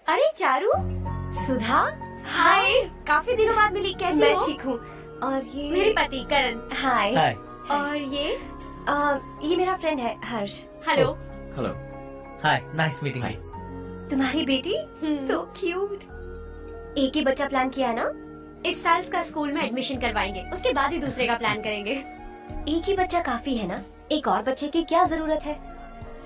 अरे चारू, सुधा, हाय। काफी दिनों बाद मिली, कैसी मैं हो? ठीक हूँ। और ये मेरे पति करण। हाय। हाय। और ये मेरा फ्रेंड है हर्ष। हेलो। हेलो। हाय, नाइस मीटिंग। हाय। तुम्हारी बेटी सो क्यूट। एक ही बच्चा प्लान किया है ना? इस साल इसका स्कूल में एडमिशन करवाएंगे, उसके बाद ही दूसरे का प्लान करेंगे। एक ही बच्चा काफी है ना? एक और बच्चे की क्या जरूरत है?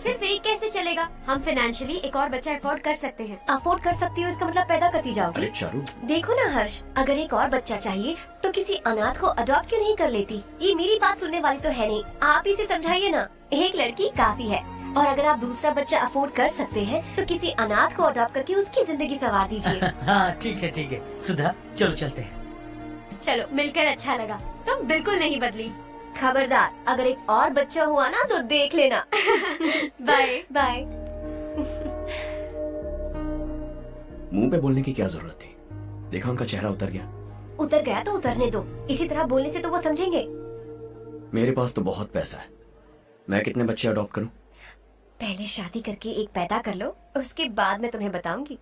सिर्फ एक कैसे चलेगा? हम फाइनेंशियली एक और बच्चा अफोर्ड कर सकते हैं। अफोर्ड कर सकती हो इसका मतलब पैदा करती जाओगी? अरे चारू, देखो ना हर्ष, अगर एक और बच्चा चाहिए तो किसी अनाथ को अडॉप्ट क्यों नहीं कर लेती? ये मेरी बात सुनने वाली तो है नहीं, आप इसे समझाइए ना। एक लड़की काफी है, और अगर आप दूसरा बच्चा अफोर्ड कर सकते हैं तो किसी अनाथ को अडॉप्ट करके उसकी जिंदगी संवार दीजिए। हाँ ठीक है सुधा, चलो चलते हैं। चलो, मिलकर अच्छा लगा। तुम बिल्कुल नहीं बदली। खबरदार, अगर एक और बच्चा हुआ ना तो देख लेना। Bye bye. मुंह पे बोलने की क्या जरूरत थी? देखा उनका चेहरा उतर गया। उतर गया तो उतरने दो, इसी तरह बोलने से तो वो समझेंगे। मेरे पास तो बहुत पैसा है, मैं कितने बच्चे अडॉप्ट करूं? पहले शादी करके एक पैदा कर लो, उसके बाद मैं तुम्हें बताऊंगी।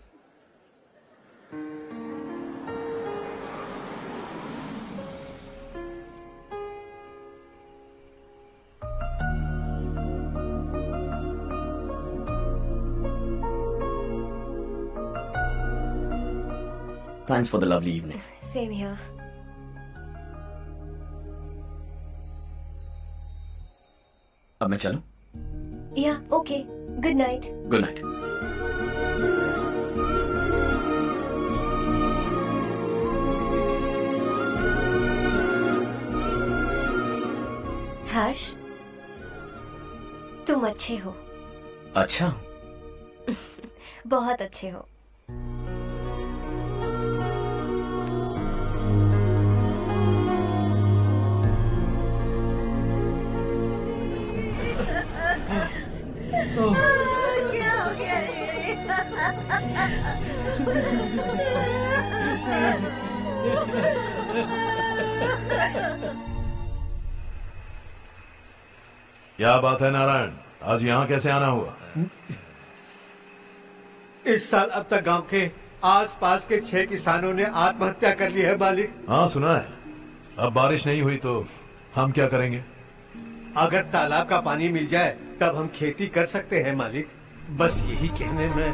Thanks for the lovely evening. Same here. अब मैं चलूं? Yeah, okay. Good night. Good night. हर्ष, तुम अच्छे हो। अच्छा। बहुत अच्छे हो। क्या हो गया ये? क्या बात है नारायण, आज यहाँ कैसे आना हुआ? इस साल अब तक गांव के आसपास के 6 किसानों ने आत्महत्या कर ली है मालिक। हाँ सुना है। अब बारिश नहीं हुई तो हम क्या करेंगे? अगर तालाब का पानी मिल जाए तब हम खेती कर सकते हैं मालिक। बस यही कहने में।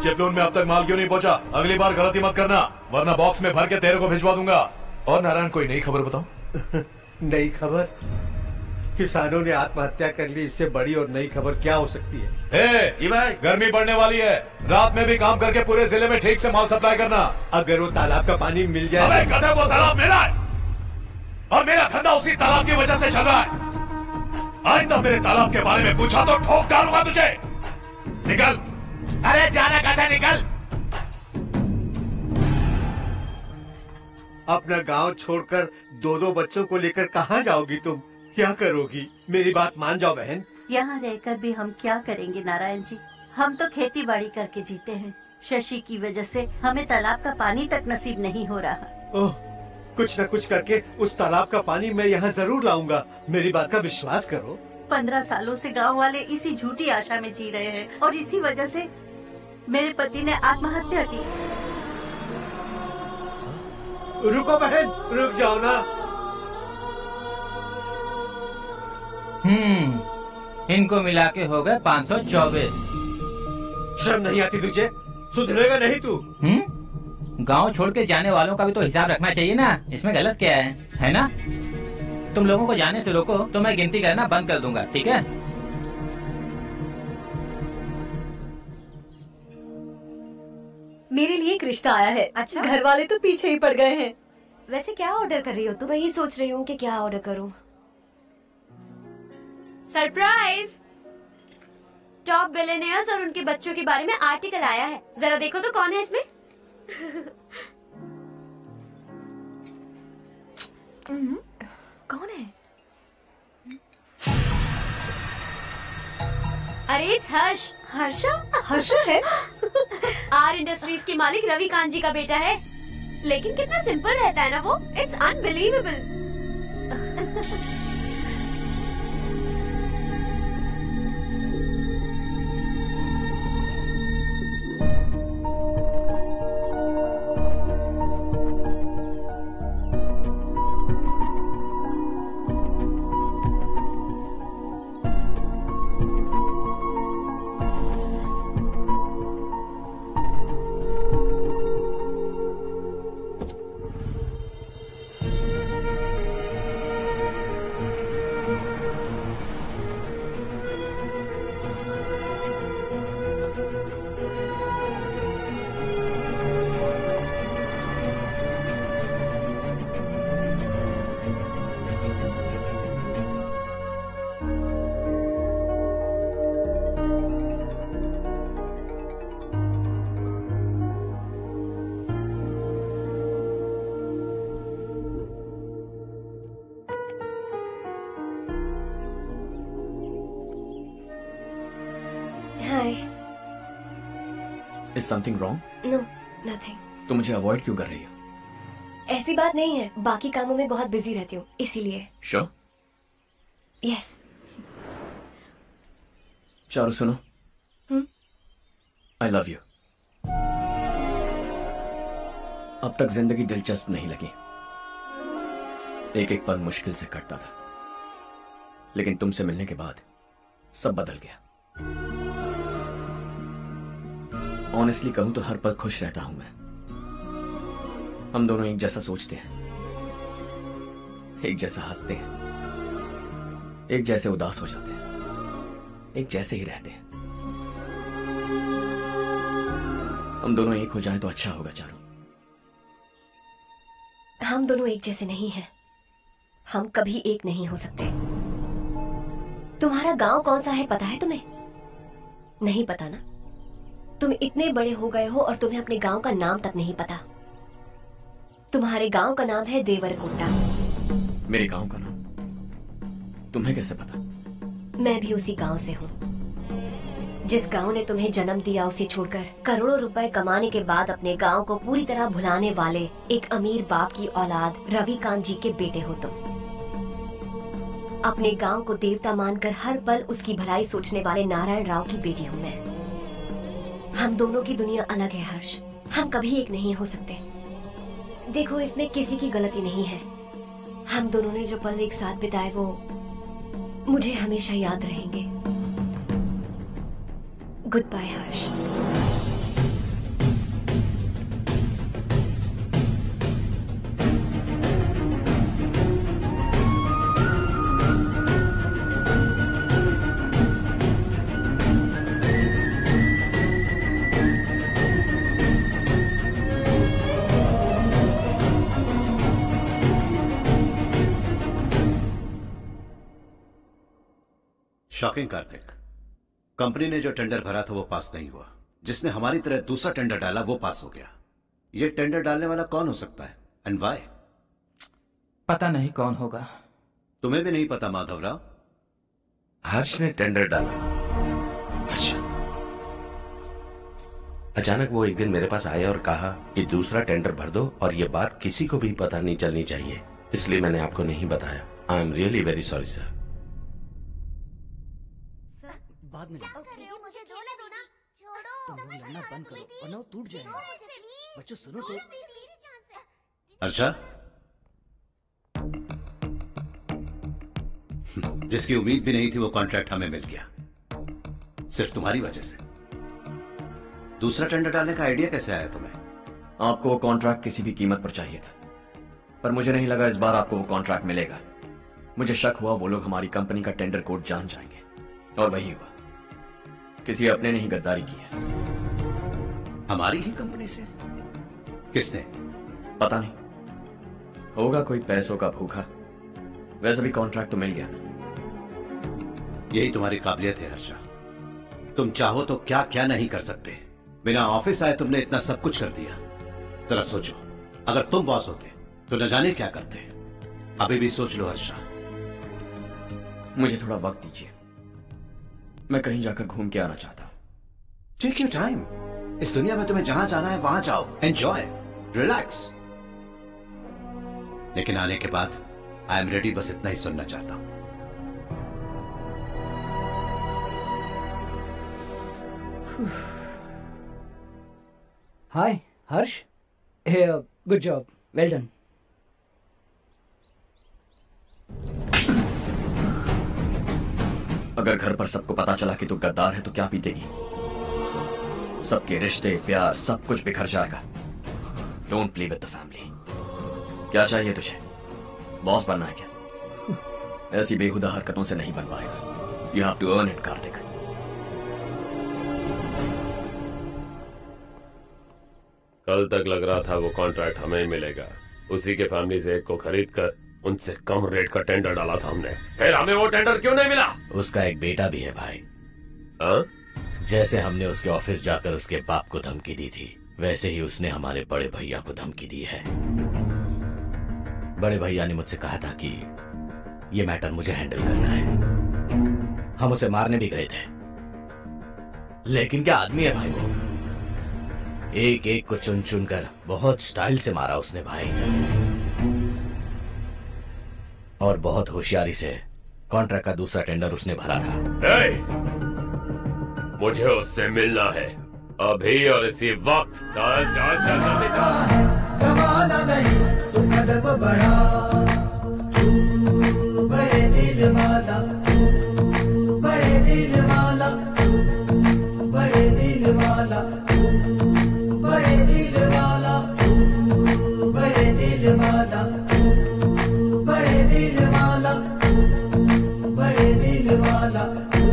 चिपलून में अब तक माल क्यों नहीं पहुंचा? अगली बार गलती मत करना, वरना बॉक्स में भर के तेरे को भिजवा दूंगा। और नारायण, कोई नई खबर बताओ। नई खबर? किसानों ने आत्महत्या कर ली, इससे बड़ी और नई खबर क्या हो सकती है? ये भाई, गर्मी पड़ने वाली है, रात में भी काम करके पूरे जिले में ठीक से माल सप्लाई करना। अगर वो तालाब का पानी मिल जाए। अबे गधे, वो तालाब मेरा है और मेरा धंधा उसी तालाब की वजह से चल रहा है। आइंदा मेरे तालाब के बारे में पूछा तो ठोक डालूंगा तुझे। निकल। अरे जाना गधा, निकल। अपना गांव छोड़कर 2-2 बच्चों को लेकर कहाँ जाओगी तुम? क्या करोगी? मेरी बात मान जाओ बहन। यहाँ रहकर भी हम क्या करेंगे नारायण जी? हम तो खेती बाड़ी करके जीते हैं। शशि की वजह से हमें तालाब का पानी तक नसीब नहीं हो रहा। ओह, कुछ न कुछ करके उस तालाब का पानी मैं यहाँ जरूर लाऊंगा। मेरी बात का विश्वास करो। 15 सालों से गांव वाले इसी झूठी आशा में जी रहे हैं और इसी वजह से मेरे पति ने आत्महत्या की। रुको बहन, रुक जाओ ना। इनको मिला के हो गए 524। शर्म नहीं आती तुझे? सुधरेगा नहीं तू? गांव छोड़ के जाने वालों का भी तो हिसाब रखना चाहिए ना। इसमें गलत क्या है ना? तुम लोगों को जाने से रोको तो मैं गिनती करना बंद कर दूंगा, ठीक है? मेरे लिए एक रिश्ता आया है। अच्छा? घर वाले तो पीछे ही पड़ गए हैं। वैसे क्या ऑर्डर कर रही हो तुम? वही सोच रही हूँ कि क्या ऑर्डर करूँ। सरप्राइज! टॉप बिलियनियर्स और उनके बच्चों के बारे में आर्टिकल आया है। जरा देखो तो कौन है इसमें। कौन है? अरे इट्स हर्ष। हर्षा है? आर इंडस्ट्रीज के मालिक रवि कांत जी का बेटा है। लेकिन कितना सिंपल रहता है ना वो। It's unbelievable. Is something wrong? No, nothing. तो मुझे अवॉइड क्यों कर रही हो? ऐसी बात नहीं है, बाकी कामों में बहुत बिजी रहती हूँ इसीलिए। Sure? Yes. चारू सुनो। I love you. अब तक जिंदगी दिलचस्प नहीं लगी। एक एक पल मुश्किल से कटता था, लेकिन तुमसे मिलने के बाद सब बदल गया। ऑनेस्टली कहूं तो हर पल खुश रहता हूं मैं। हम दोनों एक जैसा सोचते हैं, एक जैसा हंसते हैं, एक जैसे उदास हो जाते हैं, एक जैसे ही रहते हैं। हम दोनों एक हो जाएं तो अच्छा होगा चारू। हम दोनों एक जैसे नहीं हैं। हम कभी एक नहीं हो सकते। तुम्हारा गांव कौन सा है पता है तुम्हें? नहीं पता ना? तुम इतने बड़े हो गए हो और तुम्हें अपने गांव का नाम तक नहीं पता। तुम्हारे गांव का नाम है देवरकोटा। मेरे गांव का नाम तुम्हें कैसे पता? मैं भी उसी गांव से हूँ। जिस गांव ने तुम्हें जन्म दिया उसे छोड़कर करोड़ों रुपए कमाने के बाद अपने गांव को पूरी तरह भुलाने वाले एक अमीर बाप की औलाद रवि कांत जी के बेटे हो तुम। अपने गांव को देवता मानकर हर पल उसकी भलाई सोचने वाले नारायण राव की बेटी हूँ मैं। हम दोनों की दुनिया अलग है हर्ष, हम कभी एक नहीं हो सकते। देखो, इसमें किसी की गलती नहीं है। हम दोनों ने जो पल एक साथ बिताए वो मुझे हमेशा याद रहेंगे। गुड बाय हर्ष। शॉकिंग कार्तिक, कंपनी ने जो टेंडर भरा था वो पास नहीं हुआ। जिसने हमारी तरह दूसरा टेंडर डाला वो पास हो गया। ये टेंडर डालने वाला कौन हो सकता है एंड व्हाई? पता नहीं कौन होगा। तुम्हें भी नहीं पता माधवराव? हर्ष ने टेंडर डाला। हर्ष अचानक वो एक दिन मेरे पास आया और कहा कि दूसरा टेंडर भर दो और ये बात किसी को भी पता नहीं चलनी चाहिए, इसलिए मैंने आपको नहीं बताया। I am really very sorry sir. बाद में मुझे खेलने दो ना। छोड़ो, तुम लोग लड़ना बंद करो वरना वो टूट जाएगा। बच्चों सुनो तो। अर्षा, जिसकी उम्मीद भी नहीं थी वो कॉन्ट्रैक्ट हमें मिल गया, सिर्फ तुम्हारी वजह से। दूसरा टेंडर डालने का आइडिया कैसे आया तुम्हें? आपको वो कॉन्ट्रैक्ट किसी भी कीमत पर चाहिए था, पर मुझे नहीं लगा इस बार आपको वो कॉन्ट्रैक्ट मिलेगा। मुझे शक हुआ वो लोग हमारी कंपनी का टेंडर कोड जान जाएंगे, और वही हुआ। किसी अपने ने ही गद्दारी की है। हमारी ही कंपनी से? किसने? पता नहीं, होगा कोई पैसों का भूखा। वैसे भी कॉन्ट्रैक्ट तो मिल गया ना। यही तुम्हारी काबिलियत है हर्षा, तुम चाहो तो क्या क्या नहीं कर सकते। बिना ऑफिस आए तुमने इतना सब कुछ कर दिया। जरा सोचो, अगर तुम बॉस होते तो न जाने क्या करते। अभी भी सोच लो हर्षा। मुझे थोड़ा वक्त दीजिए, मैं कहीं जाकर घूम के आना चाहता हूं। Take your time. इस दुनिया में तुम्हें जहां जाना है वहां जाओ, एंजॉय, रिलैक्स। लेकिन आने के बाद आई एम रेडी, बस इतना ही सुनना चाहता हूं। हाय हर्ष, गुड जॉब, वेल डन। अगर घर पर सबको पता चला कि तू गद्दार है तो क्या पीतेगी? सबके रिश्ते, प्यार, सब कुछ बिखर जाएगा। Don't play with the family. क्या चाहिए तुझे? बॉस बनना है क्या? ऐसी बेहुदा हरकतों से नहीं बन पाएगा। You have to earn it Kartik. कल तक लग रहा था वो कॉन्ट्रैक्ट हमें मिलेगा। उसी के फैमिली से एक को खरीद कर उनसे कम रेट का टेंडर डाला था हमने, फिर हमें वो टेंडर क्यों नहीं मिला? उसका एक बेटा भी है भाई। हाँ? जैसे हमने उसके ऑफिस जाकर उसके बाप को धमकी दी थी, वैसे ही उसने हमारे बड़े भैया को धमकी दी है। बड़े भैया ने मुझसे कहा था कि ये मैटर मुझे हैंडल करना है। हम उसे मारने भी गए थे, लेकिन क्या आदमी है भाई वो। एक एक को चुन चुन कर बहुत स्टाइल से मारा उसने भाई, और बहुत होशियारी से कॉन्ट्रैक्ट का दूसरा टेंडर उसने भरा था। मुझे उससे मिलना है अभी और इसी वक्त। चल चल चल जल्दी जमाना नहीं तू कदम बढ़ा, तू बड़े दिल वाला, तू बड़े दिल वाला, तू बड़े दिल वाला, तू बड़े दिल वाला, तू बड़े दिल वाला, तू बड़े दिल वाला, तू बड़े दिल वाला, तू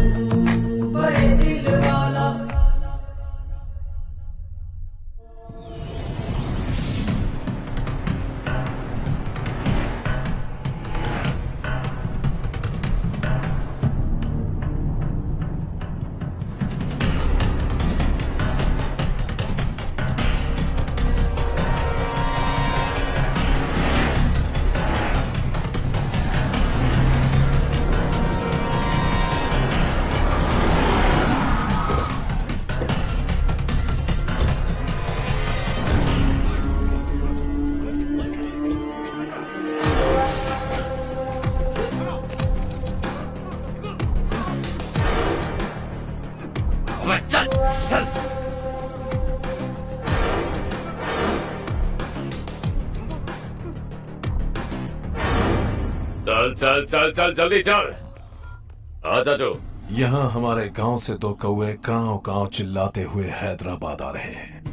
बड़े दिल वाला। चल चल। चल चल चल चल जल्दी चल। हाँ चाचू। यहाँ हमारे गांव से 2 कौवे गांव गांव चिल्लाते हुए हैदराबाद आ रहे हैं।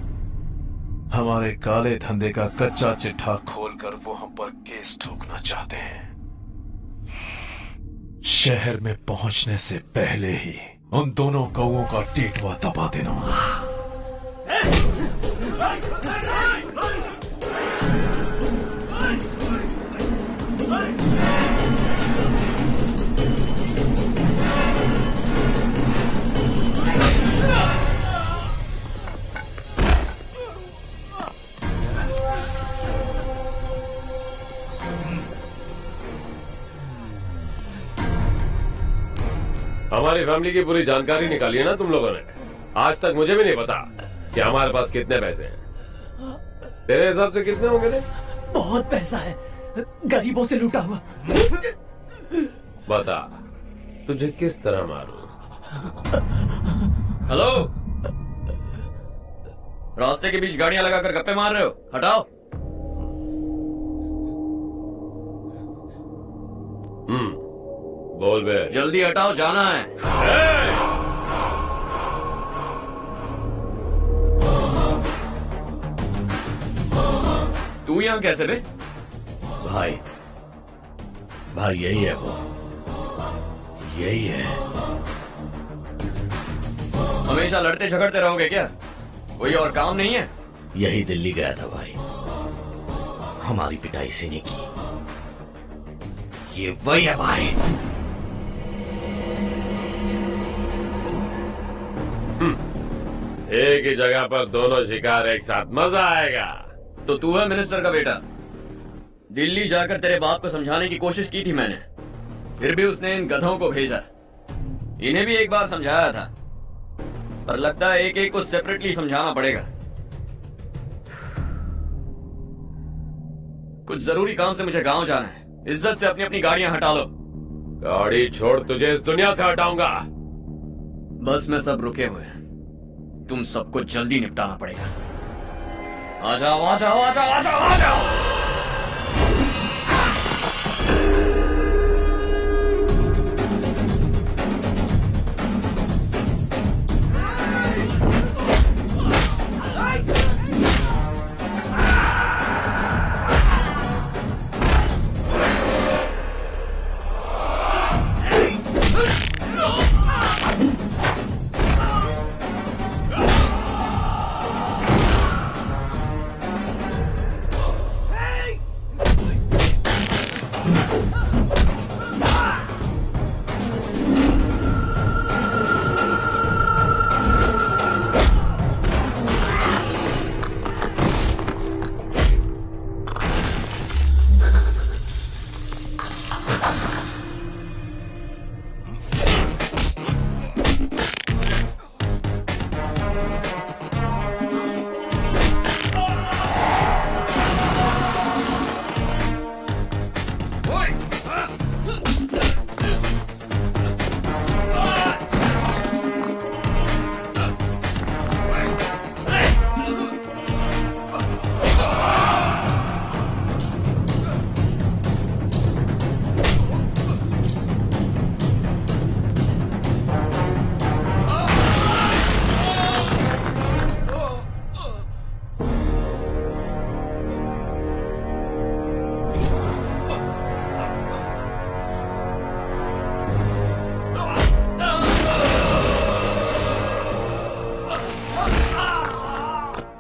हमारे काले धंधे का कच्चा चिट्ठा खोलकर वो हम पर केस ठोकना चाहते हैं। शहर में पहुंचने से पहले ही उन दोनों कौवों का टेटवा दबा देना। हमारी फैमिली की पूरी जानकारी निकाली है ना तुम लोगों ने। आज तक मुझे भी नहीं पता कि हमारे पास कितने पैसे हैं। तेरे हिसाब से कितने होंगे थे? बहुत पैसा है, गरीबों से लूटा हुआ। बता तुझे किस तरह मारूं? हेलो, रास्ते के बीच गाड़ियां लगाकर गप्पे मार रहे हो? हटाओ। बोल बे। जल्दी हटाओ, जाना है। तू यहाँ कैसे बे? भाई भाई यही है वो, यही है। हमेशा लड़ते झगड़ते रहोगे क्या? कोई और काम नहीं है? यही दिल्ली गया था भाई, हमारी पिटाई इसी ने की। ये वही है भाई। एक ही जगह पर दोनों शिकार एक साथ, मजा आएगा। तो तू है मिनिस्टर का बेटा। दिल्ली जाकर तेरे बाप को समझाने की कोशिश की थी मैंने, फिर भी उसने इन गधों को भेजा। इन्हें भी एक बार समझाया था, पर लगता है एक एक को सेपरेटली समझाना पड़ेगा। कुछ जरूरी काम से मुझे गांव जाना है। इज्जत से अपनी अपनी गाड़ियां हटा लो। गाड़ी छोड़, तुझे इस दुनिया से हटाऊंगा। बस में सब रुके हुए हैं, तुम सबको जल्दी निपटाना पड़ेगा। आ जाओ आ जाओ आ जाओ आ जाओ आ जाओ।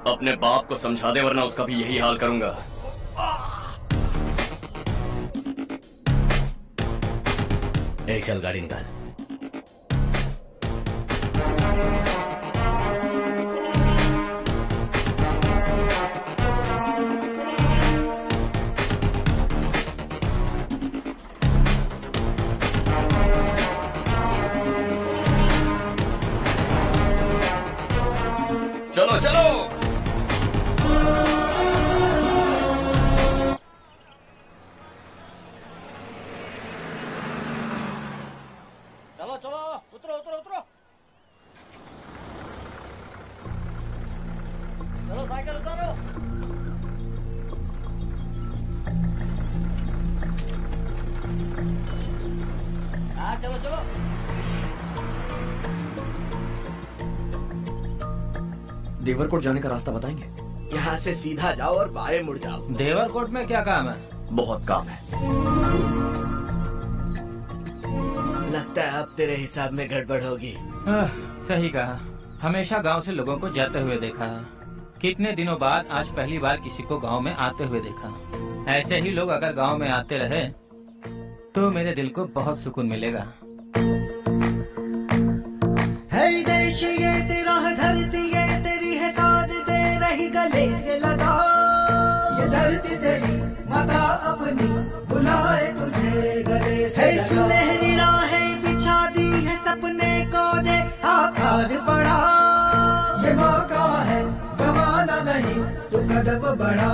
अपने बाप को समझा दे, वरना उसका भी यही हाल करूंगा। एक चल गाड़ी निकाल। चलो चलो। चलो चलो, उतरो उतरो उतरो। चलो चलो। देवरकोट जाने का रास्ता बताएंगे? यहाँ से सीधा जाओ और बाएं मुड़ जाओ। देवरकोट में क्या काम है? बहुत काम है। लगता है अब तेरे हिसाब में गड़बड़ होगी। सही कहा। हमेशा गांव से लोगों को जाते हुए देखा है, कितने दिनों बाद आज पहली बार किसी को गांव में आते हुए देखा। ऐसे ही लोग अगर गांव में आते रहे तो मेरे दिल को बहुत सुकून मिलेगा। है देश ये तेरा है, धरती ये तेरी है, साथ दे रही गले से लगा। ये धरती तेरी माता अपनी बुलाए तुझे गले से लगा। सुनहरी राहें बिछा दी है, सपने को दे आकार बढ़ा। ये मौका है गवाना नहीं, तू कदम बढ़ा।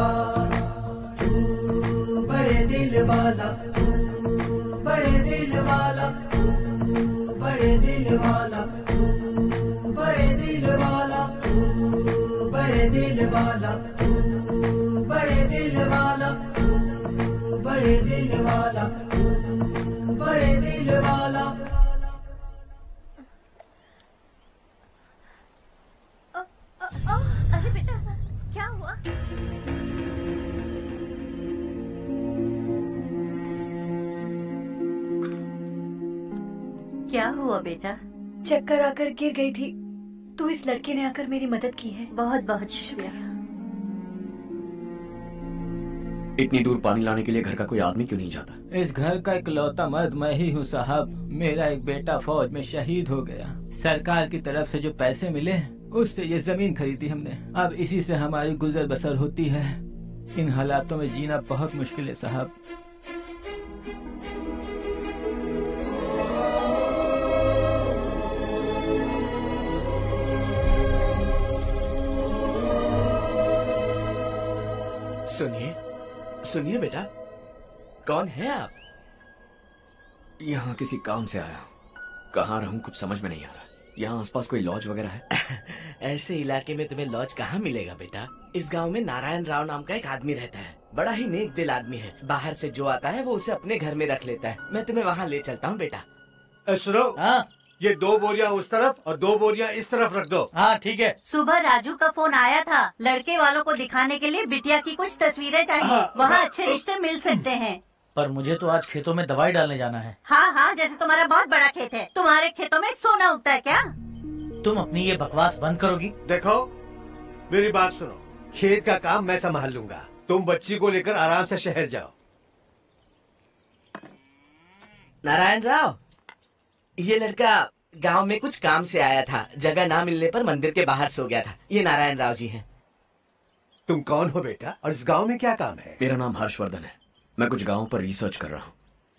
तू बड़े दिल वाला, तू बड़े दिल वाला, तू बड़े दिल वाला, तू बड़े दिल वाला, तू बड़े दिल वाला, तू बड़े दिल वाला, तू बड़े दिल वाला, तू बड़े दिल वाला। अरे बेटा क्या हुआ? क्या हुआ बेटा? चक्कर आकर गिर गई थी तो इस लड़के ने आकर मेरी मदद की है। बहुत बहुत शुक्रिया। इतनी दूर पानी लाने के लिए घर का कोई आदमी क्यों नहीं जाता? इस घर का इकलौता मर्द मैं ही हूँ साहब। मेरा एक बेटा फौज में शहीद हो गया। सरकार की तरफ से जो पैसे मिले उससे ये जमीन खरीदी हमने। अब इसी से हमारी गुजर बसर होती है। इन हालातों में जीना बहुत मुश्किल है साहब। सुनिए सुनिए बेटा, कौन है आप? यहाँ किसी काम से आया। कहाँ रहूँ कुछ समझ में नहीं आ रहा। यहाँ आसपास कोई लॉज वगैरह है? ऐसे इलाके में तुम्हें लॉज कहाँ मिलेगा बेटा। इस गांव में नारायण राव नाम का एक आदमी रहता है। बड़ा ही नेक दिल आदमी है। बाहर से जो आता है वो उसे अपने घर में रख लेता है। मैं तुम्हें वहाँ ले चलता हूँ बेटा। सुनो, ये 2 बोरियां उस तरफ और 2 बोरियां इस तरफ रख दो। हाँ ठीक है। सुबह राजू का फोन आया था, लड़के वालों को दिखाने के लिए बिटिया की कुछ तस्वीरें चाहिए। वहाँ अच्छे रिश्ते मिल सकते हैं। पर मुझे तो आज खेतों में दवाई डालने जाना है। हाँ हाँ, जैसे तुम्हारा बहुत बड़ा खेत है। तुम्हारे खेतों में सोना उगता है क्या? तुम अपनी ये बकवास बंद करोगी? देखो मेरी बात सुनो, खेत का काम मैं संभाल लूंगा। तुम बच्ची को लेकर आराम से शहर जाओ। नारायण राव, ये लड़का गांव में कुछ काम से आया था। जगह ना मिलने पर मंदिर के बाहर सो गया था। ये नारायण राव जी हैं। तुम कौन हो बेटा और इस गांव में क्या काम है? मेरा नाम हर्षवर्धन है। मैं कुछ गाँव पर रिसर्च कर रहा हूँ।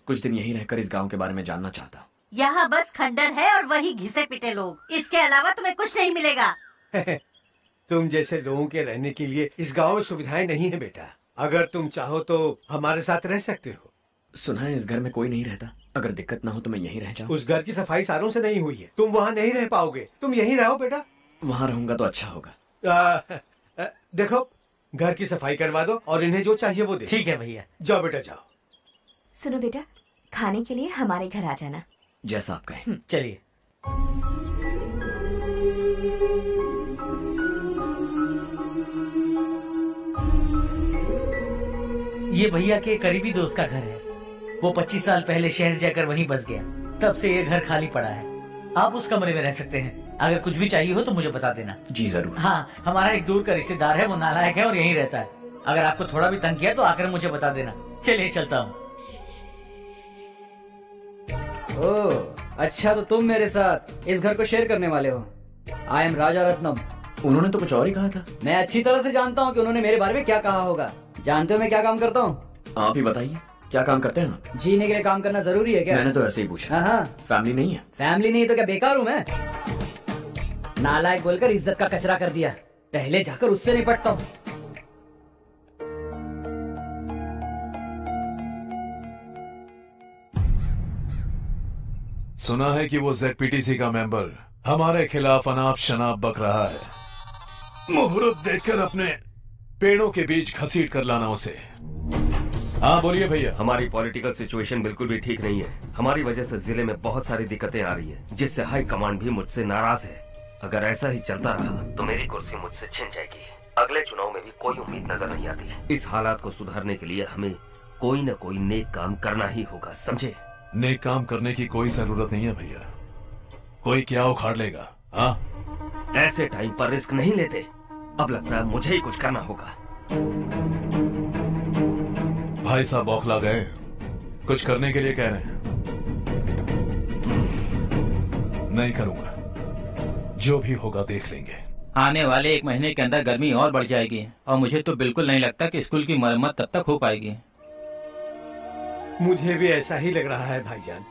कुछ दिन यहीं रहकर इस गाँव के बारे में जानना चाहता हूँ। यहाँ बस खंडर है और वही घिसे पिटे लोग। इसके अलावा तुम्हें कुछ नहीं मिलेगा। तुम जैसे लोगों के रहने के लिए इस गांव में सुविधाएं नहीं है बेटा। अगर तुम चाहो तो हमारे साथ रह सकते हो। सुना है इस घर में कोई नहीं रहता। अगर दिक्कत ना हो तो मैं यहीं रह जाऊँ। उस घर की सफाई सालों से नहीं हुई है। तुम वहाँ नहीं रह पाओगे। तुम यहीं रहो बेटा। वहाँ रहूंगा तो अच्छा होगा। देखो, घर की सफाई करवा दो और इन्हें जो चाहिए वो दे। ठीक है भैया। जाओ बेटा जाओ। सुनो बेटा, खाने के लिए हमारे घर आ जाना। जैसा आप कहें। चलिए। ये भैया के करीबी दोस्त का घर है। वो 25 साल पहले शहर जाकर वहीं बस गया। तब से ये घर खाली पड़ा है। आप उस कमरे में रह सकते हैं। अगर कुछ भी चाहिए हो तो मुझे बता देना। जी जरूर। हाँ, हमारा एक दूर का रिश्तेदार है, वो नालायक है और यहीं रहता है। अगर आपको थोड़ा भी तंग किया तो आकर मुझे बता देना। चलिए चलता हूँ। ओह अच्छा, तो तुम मेरे साथ इस घर को शेयर करने वाले हो। आई एम राजा रत्नम। उन्होंने तो कुछ और ही कहा था। मैं अच्छी तरह से जानता हूँ कि उन्होंने मेरे बारे में क्या कहा होगा। जानते हो मैं क्या काम करता हूँ? आप ही बताइए, क्या काम करते हैं आप? जीने के लिए काम करना जरूरी है क्या? मैंने तो ऐसे ही पूछा। हाँ। फैमिली नहीं है? फैमिली नहीं तो क्या बेकार हूँ मैं? नालायक बोलकर इज्जत का कचरा कर दिया। पहले जाकर उससे निपटता हूँ। सुना है कि वो ZPTC का मेंबर हमारे खिलाफ अनाप शनाप बक रहा है। मुहूर्त देखकर अपने पेड़ों के बीच घसीट कर लाना उसे। हाँ बोलिए भैया। हमारी पॉलिटिकल सिचुएशन बिल्कुल भी ठीक नहीं है। हमारी वजह से जिले में बहुत सारी दिक्कतें आ रही है, जिससे हाई कमांड भी मुझसे नाराज है। अगर ऐसा ही चलता रहा तो मेरी कुर्सी मुझसे छिन जाएगी। अगले चुनाव में भी कोई उम्मीद नजर नहीं आती। इस हालात को सुधारने के लिए हमें कोई न कोई नेक काम करना ही होगा, समझे? नेक काम करने की कोई जरूरत नहीं है भैया, कोई क्या उखाड़ लेगा। हाँ, ऐसे टाइम पर रिस्क नहीं लेते। अब लगता है मुझे ही कुछ करना होगा। भाई साहब बौखला गए, कुछ करने के लिए कह रहे हैं। नहीं करूंगा, जो भी होगा देख लेंगे। आने वाले 1 महीने के अंदर गर्मी और बढ़ जाएगी और मुझे तो बिल्कुल नहीं लगता कि स्कूल की मरम्मत तब तक हो पाएगी। मुझे भी ऐसा ही लग रहा है भाईजान।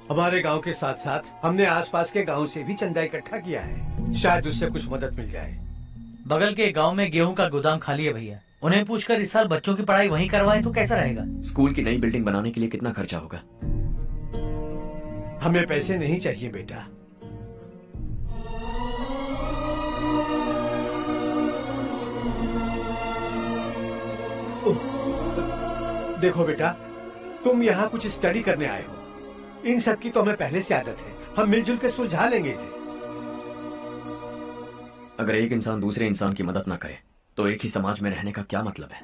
हमारे गांव के साथ साथ हमने आसपास के गांव से भी चंदा इकट्ठा किया है, शायद उससे कुछ मदद मिल जाए। बगल के गांव में गेहूं का गोदाम खाली है भैया, उन्हें पूछकर इस साल बच्चों की पढ़ाई वहीं करवाएं तो कैसा रहेगा? स्कूल की नई बिल्डिंग बनाने के लिए कितना खर्चा होगा? हमें पैसे नहीं चाहिए बेटा। देखो बेटा, तुम यहाँ कुछ स्टडी करने आए हो, इन सब की तो हमें पहले से आदत है। हम मिलजुल के सुलझा लेंगे इसे। अगर एक इंसान दूसरे इंसान की मदद ना करे तो एक ही समाज में रहने का क्या मतलब है?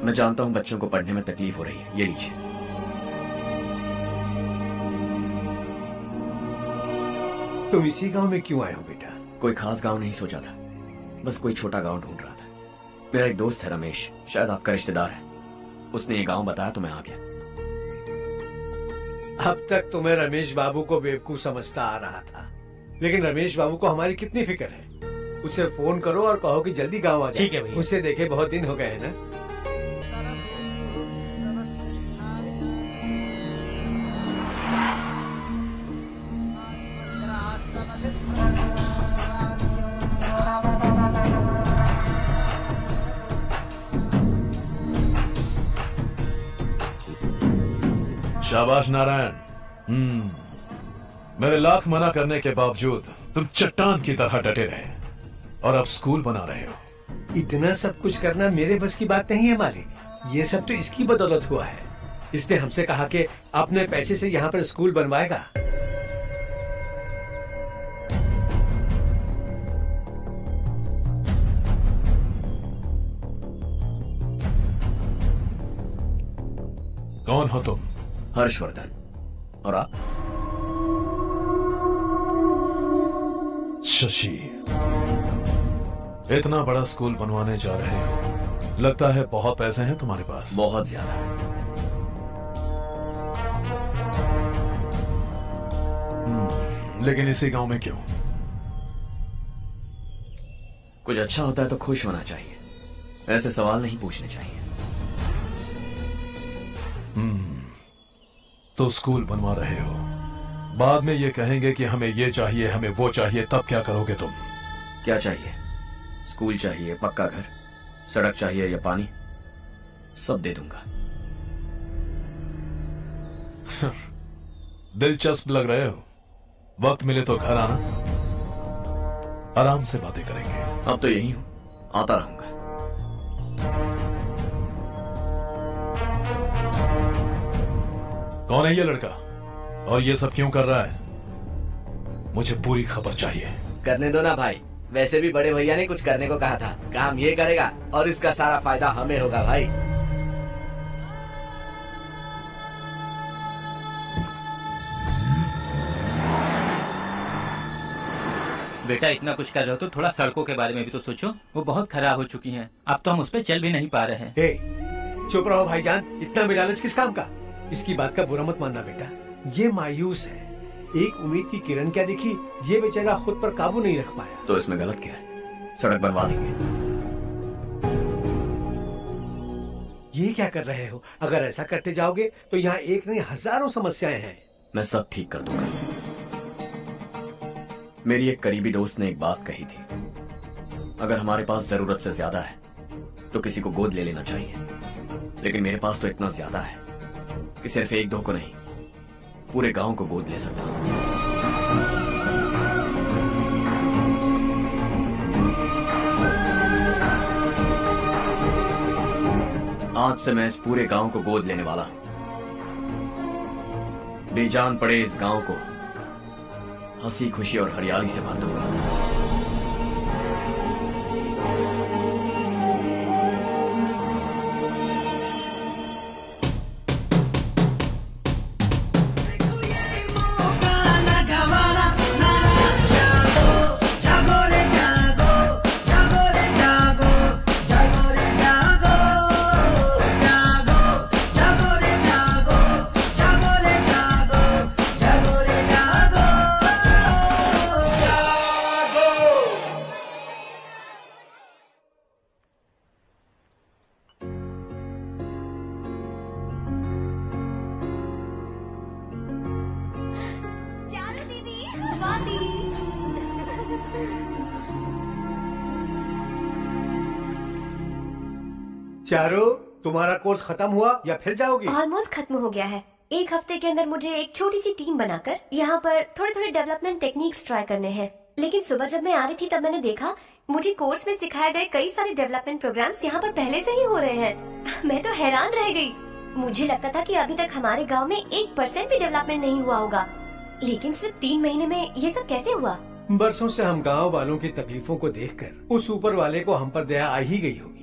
मैं जानता हूं बच्चों को पढ़ने में तकलीफ हो रही है, ये लीजिए। तुम इसी गांव में क्यों आए हो बेटा? कोई खास गांव नहीं सोचा था, बस कोई छोटा गांव ढूंढ रहा था। मेरा एक दोस्त है रमेश, शायद आपका रिश्तेदार है, उसने ये गांव बताया तो मैं आ गया। अब तक तुम्हें रमेश बाबू को बेवकूफ समझता आ रहा था, लेकिन रमेश बाबू को हमारी कितनी फिक्र है। उसे फोन करो और कहो कि जल्दी गांव आ जाए। ठीक है भैया। उससे देखे बहुत दिन हो गए हैं ना। शाबाश नारायण। मेरे लाख मना करने के बावजूद तुम चट्टान की तरह डटे रहे और अब स्कूल बना रहे हो। इतना सब कुछ करना मेरे बस की बात नहीं है मालिक, ये सब तो इसकी बदौलत हुआ है। इसने हमसे कहा कि अपने पैसे से यहाँ पर स्कूल बनवाएगा। कौन हो तुम? हर्षवर्धन। और आप? शशि। इतना बड़ा स्कूल बनवाने जा रहे हो, लगता है बहुत पैसे हैं तुम्हारे पास। बहुत ज्यादा। लेकिन इसी गांव में क्यों? कुछ अच्छा होता है तो खुश होना चाहिए, ऐसे सवाल नहीं पूछने चाहिए। तो स्कूल बनवा रहे हो, बाद में ये कहेंगे कि हमें ये चाहिए, हमें वो चाहिए, तब क्या करोगे तुम? क्या चाहिए? स्कूल चाहिए, पक्का घर, सड़क चाहिए या पानी, सब दे दूंगा। दिलचस्प लग रहे हो। वक्त मिले तो घर आना, आराम से बातें करेंगे। अब तो यही हूं, आता रहूंगा। कौन है ये लड़का और ये सब क्यों कर रहा है? मुझे पूरी खबर चाहिए। करने दो ना भाई, वैसे भी बड़े भैया ने कुछ करने को कहा था, काम ये करेगा और इसका सारा फायदा हमें होगा भाई। बेटा इतना कुछ कर रहे हो तो थोड़ा सड़कों के बारे में भी तो सोचो, वो बहुत खराब हो चुकी हैं। अब तो हम उस पर चल भी नहीं पा रहे हैं। चुप रहो भाईजान, इतना मिलालच किस काम का? इसकी बात का बुरा मत मानना बेटा, ये मायूस है। एक उम्मीद की किरण क्या दिखी, ये बेचारा खुद पर काबू नहीं रख पाया। तो इसमें गलत क्या है? सड़क बनवा देंगे। ये क्या कर रहे हो? अगर ऐसा करते जाओगे तो यहाँ एक नहीं हजारों समस्याएं हैं। मैं सब ठीक कर दूंगा। मेरी एक करीबी दोस्त ने एक बात कही थी, अगर हमारे पास जरूरत से ज्यादा है तो किसी को गोद ले लेना चाहिए, लेकिन मेरे पास तो इतना ज्यादा है कि सिर्फ एक दो को नहीं, पूरे गांव को गोद ले सकता हूं। आज से मैं इस पूरे गांव को गोद लेने वाला हूं। बेजान पड़े इस गांव को हंसी खुशी और हरियाली से भर दूंगा। चारू, तुम्हारा कोर्स खत्म हुआ या फिर जाओगी? ऑलमोस्ट खत्म हो गया है। एक हफ्ते के अंदर मुझे एक छोटी सी टीम बनाकर यहाँ पर थोड़े थोड़े डेवलपमेंट टेक्निक्स ट्राई करने हैं। लेकिन सुबह जब मैं आ रही थी तब मैंने देखा मुझे कोर्स में सिखाए गए कई सारे डेवलपमेंट प्रोग्राम्स यहाँ पर पहले से ही हो रहे हैं। मैं तो हैरान रह गई। मुझे लगता था कि अभी तक हमारे गाँव में 1% भी डेवलपमेंट नहीं हुआ होगा, लेकिन सिर्फ 3 महीने में ये सब कैसे हुआ? बरसों से हम गांव वालों की तकलीफों को देखकर उस ऊपर वाले को हम पर दया आ ही गई होगी।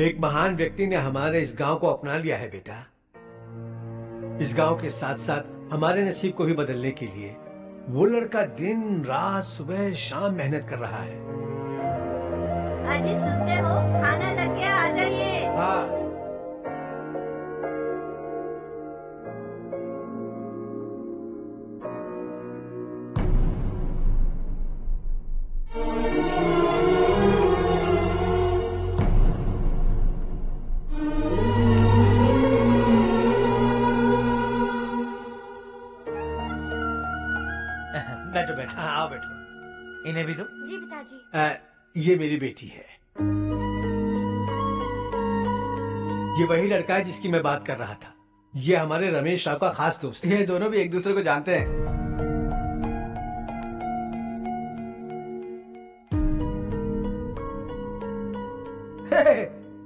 एक महान व्यक्ति ने हमारे इस गांव को अपना लिया है बेटा। इस गांव के साथ साथ हमारे नसीब को भी बदलने के लिए वो लड़का दिन रात सुबह शाम मेहनत कर रहा है। अजी सुनते हो, खाना लग गया, आ जाइए। हाँ। बैठो बैठो। आओ बैठो। इन्हें भी दो। जी पिताजी। ये मेरी बेटी है। ये वही लड़का है जिसकी मैं बात कर रहा था। ये हमारे रमेश राव का खास दोस्त है। ये दोनों भी एक दूसरे को जानते हैं।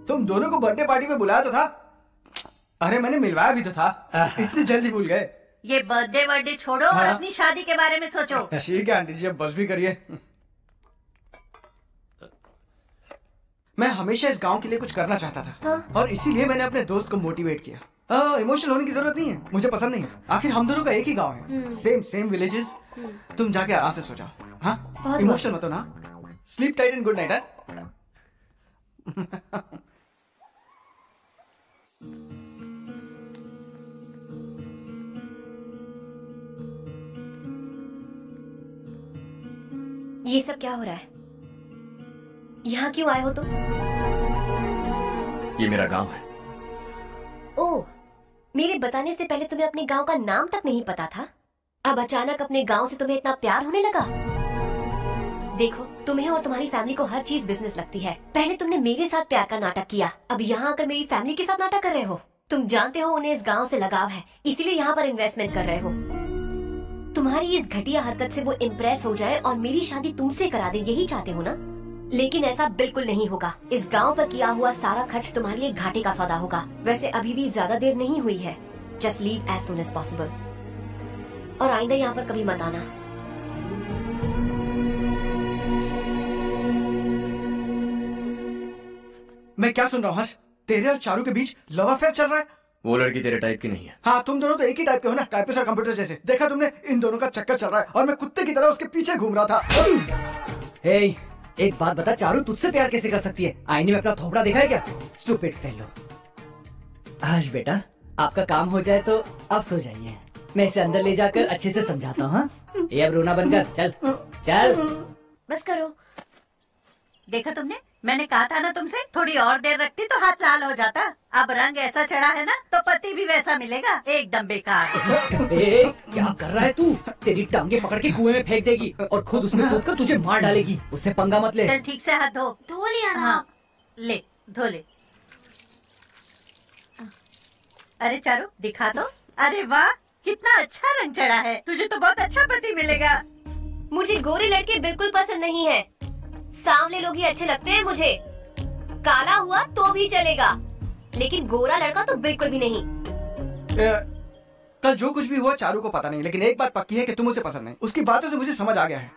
तुम दोनों को बर्थडे पार्टी में बुलाया तो था। अरे मैंने मिलवाया भी तो था। इतनी जल्दी भूल गए। ये बर्थडे छोड़ो और अपनी शादी के बारे में सोचो। ठीक है आंटी जी, अब बस भी करिए। मैं हमेशा इस गांव के लिए कुछ करना चाहता था। हाँ? और इसीलिए मैंने अपने दोस्त को मोटिवेट किया। इमोशनल होने की जरूरत नहीं है, मुझे पसंद नहीं है। आखिर हम दोनों का एक ही गांव है, सेम विलेजेस। तुम जाके आराम से सो जाओ। हाँ, इमोशनल मत हो ना। Sleep tight and good night. ये सब क्या हो रहा है? यहाँ क्यों आए हो तुम? ये मेरा गांव है। ओह, मेरे बताने से पहले तुम्हें अपने गांव का नाम तक नहीं पता था? अब अचानक अपने गांव से तुम्हें इतना प्यार होने लगा? देखो, तुम्हें और तुम्हारी फैमिली को हर चीज बिजनेस लगती है। पहले तुमने मेरे साथ प्यार का नाटक किया, अब यहाँ आकर मेरी फैमिली के साथ नाटक कर रहे हो। तुम जानते हो उन्हें इस गाँव से लगाव है, इसीलिए यहाँ पर इन्वेस्टमेंट कर रहे हो। तुम्हारी इस घटिया हरकत से वो इम्प्रेस हो जाए और मेरी शादी तुमसे करा दे, यही चाहते हो ना? लेकिन ऐसा बिल्कुल नहीं होगा। इस गांव पर किया हुआ सारा खर्च तुम्हारे लिए घाटे का सौदा होगा। वैसे अभी भी ज्यादा देर नहीं हुई है। Just leave as soon as possible और आइंदा यहाँ पर कभी मत आना। मैं क्या सुन रहा हूँ हर्ष? तेरे और चारू के बीच लव अफेयर चल रहा है? वो लड़की तेरे टाइप की नहीं है। हाँ, तुम दोनों तो एक ही टाइप के हो ना, टाइपिस्ट और कंप्यूटर जैसे। देखा तुमने, इन दोनों का चक्कर चल रहा है और मैं कुत्ते की तरह उसके पीछे घूम रहा था। हे, एक बात बता, चारू तुझसे प्यार कैसे कर सकती है? आईने में अपना थोपड़ा देखा है क्या? Stupid fellow. हर्ष बेटा, आपका काम हो जाए तो आप सो जाइए। मैं इसे अंदर ले जाकर अच्छे से समझाता हूँ। हाँ? ये अब रोना बंद कर। चल चल बस करो। देखा तुमने, मैंने कहा था ना तुमसे, थोड़ी और देर रखती तो हाथ लाल हो जाता। अब रंग ऐसा चढ़ा है ना तो पति भी वैसा मिलेगा। एकदम बेकार। ए, क्या कर रहा है तू? तेरी टांगे पकड़ के कुएं में फेंक देगी और खुद उसमें कूदकर तुझे मार डालेगी। उससे पंगा मत ले। चल ठीक से हाथ धो लिया ना? हाँ, ले धो ले। अरे चारू दिखा दो। अरे वाह, कितना अच्छा रंग चढ़ा है। तुझे तो बहुत अच्छा पति मिलेगा। मुझे गोरे लड़के बिल्कुल पसंद नहीं है। सांवले लोग ही अच्छे लगते हैं मुझे। काला हुआ तो भी चलेगा, लेकिन गोरा लड़का तो बिल्कुल भी नहीं। कल जो कुछ भी हुआ चारू को पता नहीं, लेकिन एक बात पक्की है कि तुम उसे पसंद नहीं। उसकी बातों से मुझे समझ आ गया है।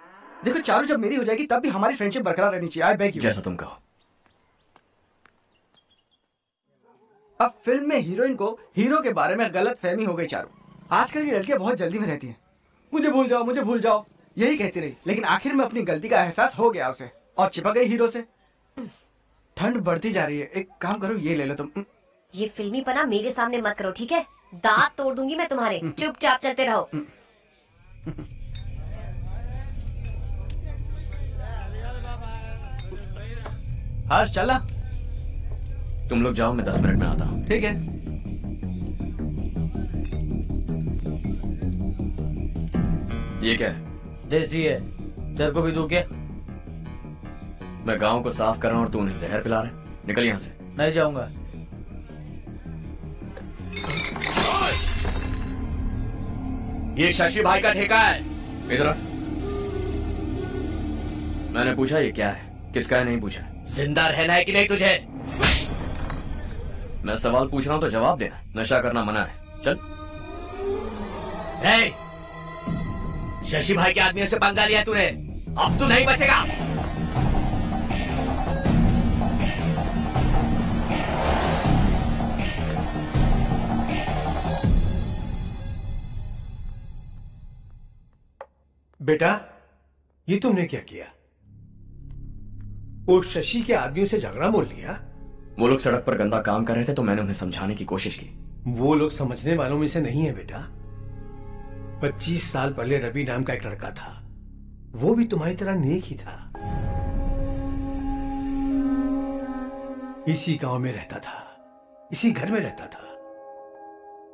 देखो चारू जब मेरी हो जाएगी तब भी हमारी फ्रेंडशिप बरकरार रहनी चाहिए। I beg you. जैसा तुम कहो। अब फिल्म में हीरोइन को हीरो के बारे में गलत फहमी हो गई चारू। आजकल की लड़कियां बहुत जल्दी में रहती हैं। मुझे भूल जाओ, मुझे भूल जाओ, यही कहती रही, लेकिन आखिर में अपनी गलती का एहसास हो गया उसे और चिपक गई हीरो से। ठंड बढ़ती जा रही है, एक काम करो ये ले लो तुम। ये फिल्मी पना मेरे सामने मत करो, ठीक है? दांत तोड़ दूंगी मैं तुम्हारे। चुपचाप चलते रहो। हर्ष चला। तुम लोग जाओ, मैं 10 मिनट में आता हूँ। ठीक है। ये क्या है? देसी है, तेरे को भी दूं क्या? मैं गांव को साफ कर रहा हूँ और तू उन्हें जहर पिला रहा है। निकल यहाँ से। नहीं जाऊंगा। ये शशि भाई का ठेका है। इधर आ। मैंने पूछा ये क्या है, किसका है नहीं पूछा। जिंदा रहना है कि नहीं तुझे? मैं सवाल पूछ रहा हूँ तो जवाब देना। नशा करना मना है। चल। हे, शशि भाई के आदमियों से पंगा लिया तूने, अब तू नहीं बचेगा। बेटा, ये तुमने क्या किया? उस शशि के आदमियों से झगड़ा मोल लिया? वो लोग सड़क पर गंदा काम कर रहे थे तो मैंने उन्हें समझाने की कोशिश की। वो लोग समझने वालों में से नहीं है बेटा। 25 साल पहले रवि नाम का एक लड़का था, वो भी तुम्हारी तरह नेक ही था। इसी गांव में रहता था, इसी घर में रहता था।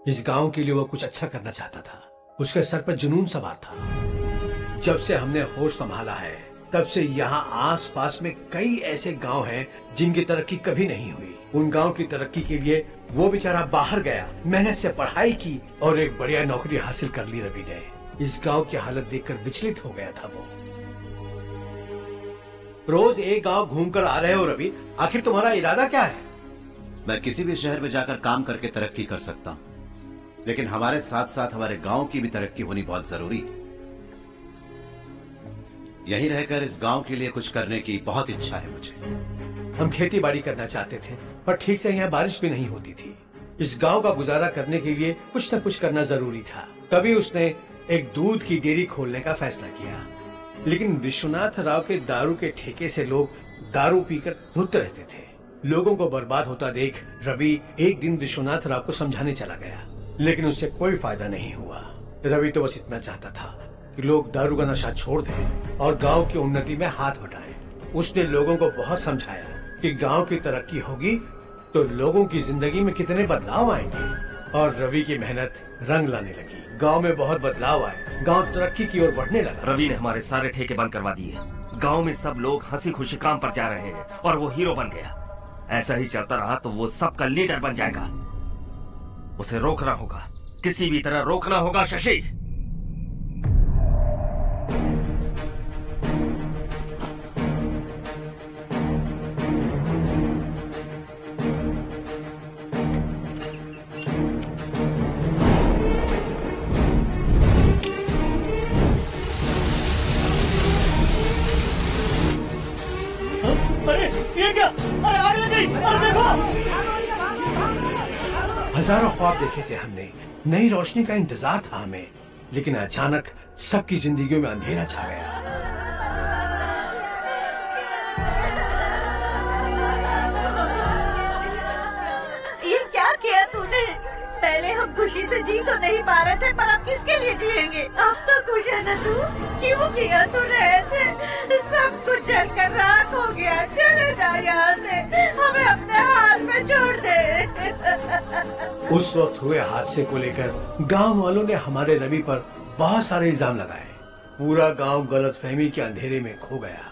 इस गांव के लिए वो कुछ अच्छा करना चाहता था। उसके सर पर जुनून सवार था। जब से हमने होश संभाला है तब से यहाँ आस पास में कई ऐसे गांव हैं जिनकी तरक्की कभी नहीं हुई। उन गांव की तरक्की के लिए वो बेचारा बाहर गया, मेहनत से पढ़ाई की और एक बढ़िया नौकरी हासिल कर ली रवि ने। इस गांव की हालत देखकर विचलित हो गया था वो। रोज एक गांव घूमकर आ रहे हो रवि, आखिर तुम्हारा इरादा क्या है? मैं किसी भी शहर में जाकर काम करके तरक्की कर सकता हूँ, लेकिन हमारे साथ साथ हमारे गांव की भी तरक्की होनी बहुत जरूरी है। यहीं रहकर इस गांव के लिए कुछ करने की बहुत इच्छा है मुझे। हम खेती बाड़ी करना चाहते थे, पर ठीक से यहाँ बारिश भी नहीं होती थी। इस गांव का गुजारा करने के लिए कुछ न कुछ करना जरूरी था। तभी उसने एक दूध की डेयरी खोलने का फैसला किया। लेकिन विश्वनाथ राव के दारू के ठेके से लोग दारू पीकर धुत रहते थे। लोगों को बर्बाद होता देख रवि एक दिन विश्वनाथ राव को समझाने चला गया, लेकिन उससे कोई फायदा नहीं हुआ। रवि तो बस इतना चाहता था कि लोग दारू का नशा छोड़ दें और गांव की उन्नति में हाथ बटाएं। उसने लोगों को बहुत समझाया कि गांव की तरक्की होगी तो लोगों की जिंदगी में कितने बदलाव आएंगे, और रवि की मेहनत रंग लाने लगी। गांव में बहुत बदलाव आए, गांव तरक्की की ओर बढ़ने लगा। रवि ने हमारे सारे ठेके बंद करवा दिए। गांव में सब लोग हंसी खुशी काम पर जा रहे हैं और वो हीरो बन गया। ऐसा ही चलता रहा तो वो सबका लीडर बन जाएगा। उसे रोकना होगा, किसी भी तरह रोकना होगा शशि। अरे ये क्या? अरे आग लग गई! अरे देखो! हजारों ख्वाब देखे थे हमने, नई रोशनी का इंतजार था हमें, लेकिन अचानक सबकी जिंदगियों में अंधेरा छा गया। ये क्या किया तूने? पहले हम खुशी से जी तो नहीं पा रहे थे, पर अब किसके लिए जिएंगे? अब तो खुश है ना तू? क्यों किया तूने ऐसे? सब कुछ जलकर राख हो गया। चले जा यहाँ से, हमें अपने हाल में छोड़ दे। उस वक्त हुए हादसे को लेकर गांव वालों ने हमारे रवि पर बहुत सारे इल्जाम लगाए। पूरा गांव गलतफहमी के अंधेरे में खो गया।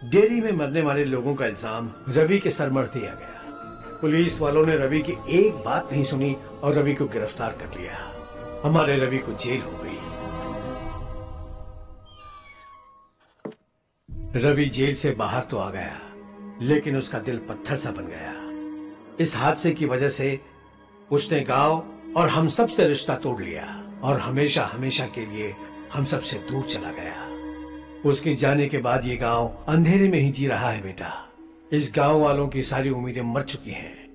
डेयरी में मरने वाले लोगों का इल्जाम रवि के सर मढ़ दिया गया। पुलिस वालों ने रवि की एक बात नहीं सुनी और रवि को गिरफ्तार कर लिया। हमारे रवि को जेल हो गई। रवि जेल से बाहर तो आ गया, लेकिन उसका दिल पत्थर सा बन गया। इस हादसे की वजह से उसने गांव और हम सब से रिश्ता तोड़ लिया और हमेशा हमेशा के लिए हम सब से दूर चला गया। उसके जाने के बाद ये गांव अंधेरे में ही जी रहा है बेटा। इस गांव वालों की सारी उम्मीदें मर चुकी हैं,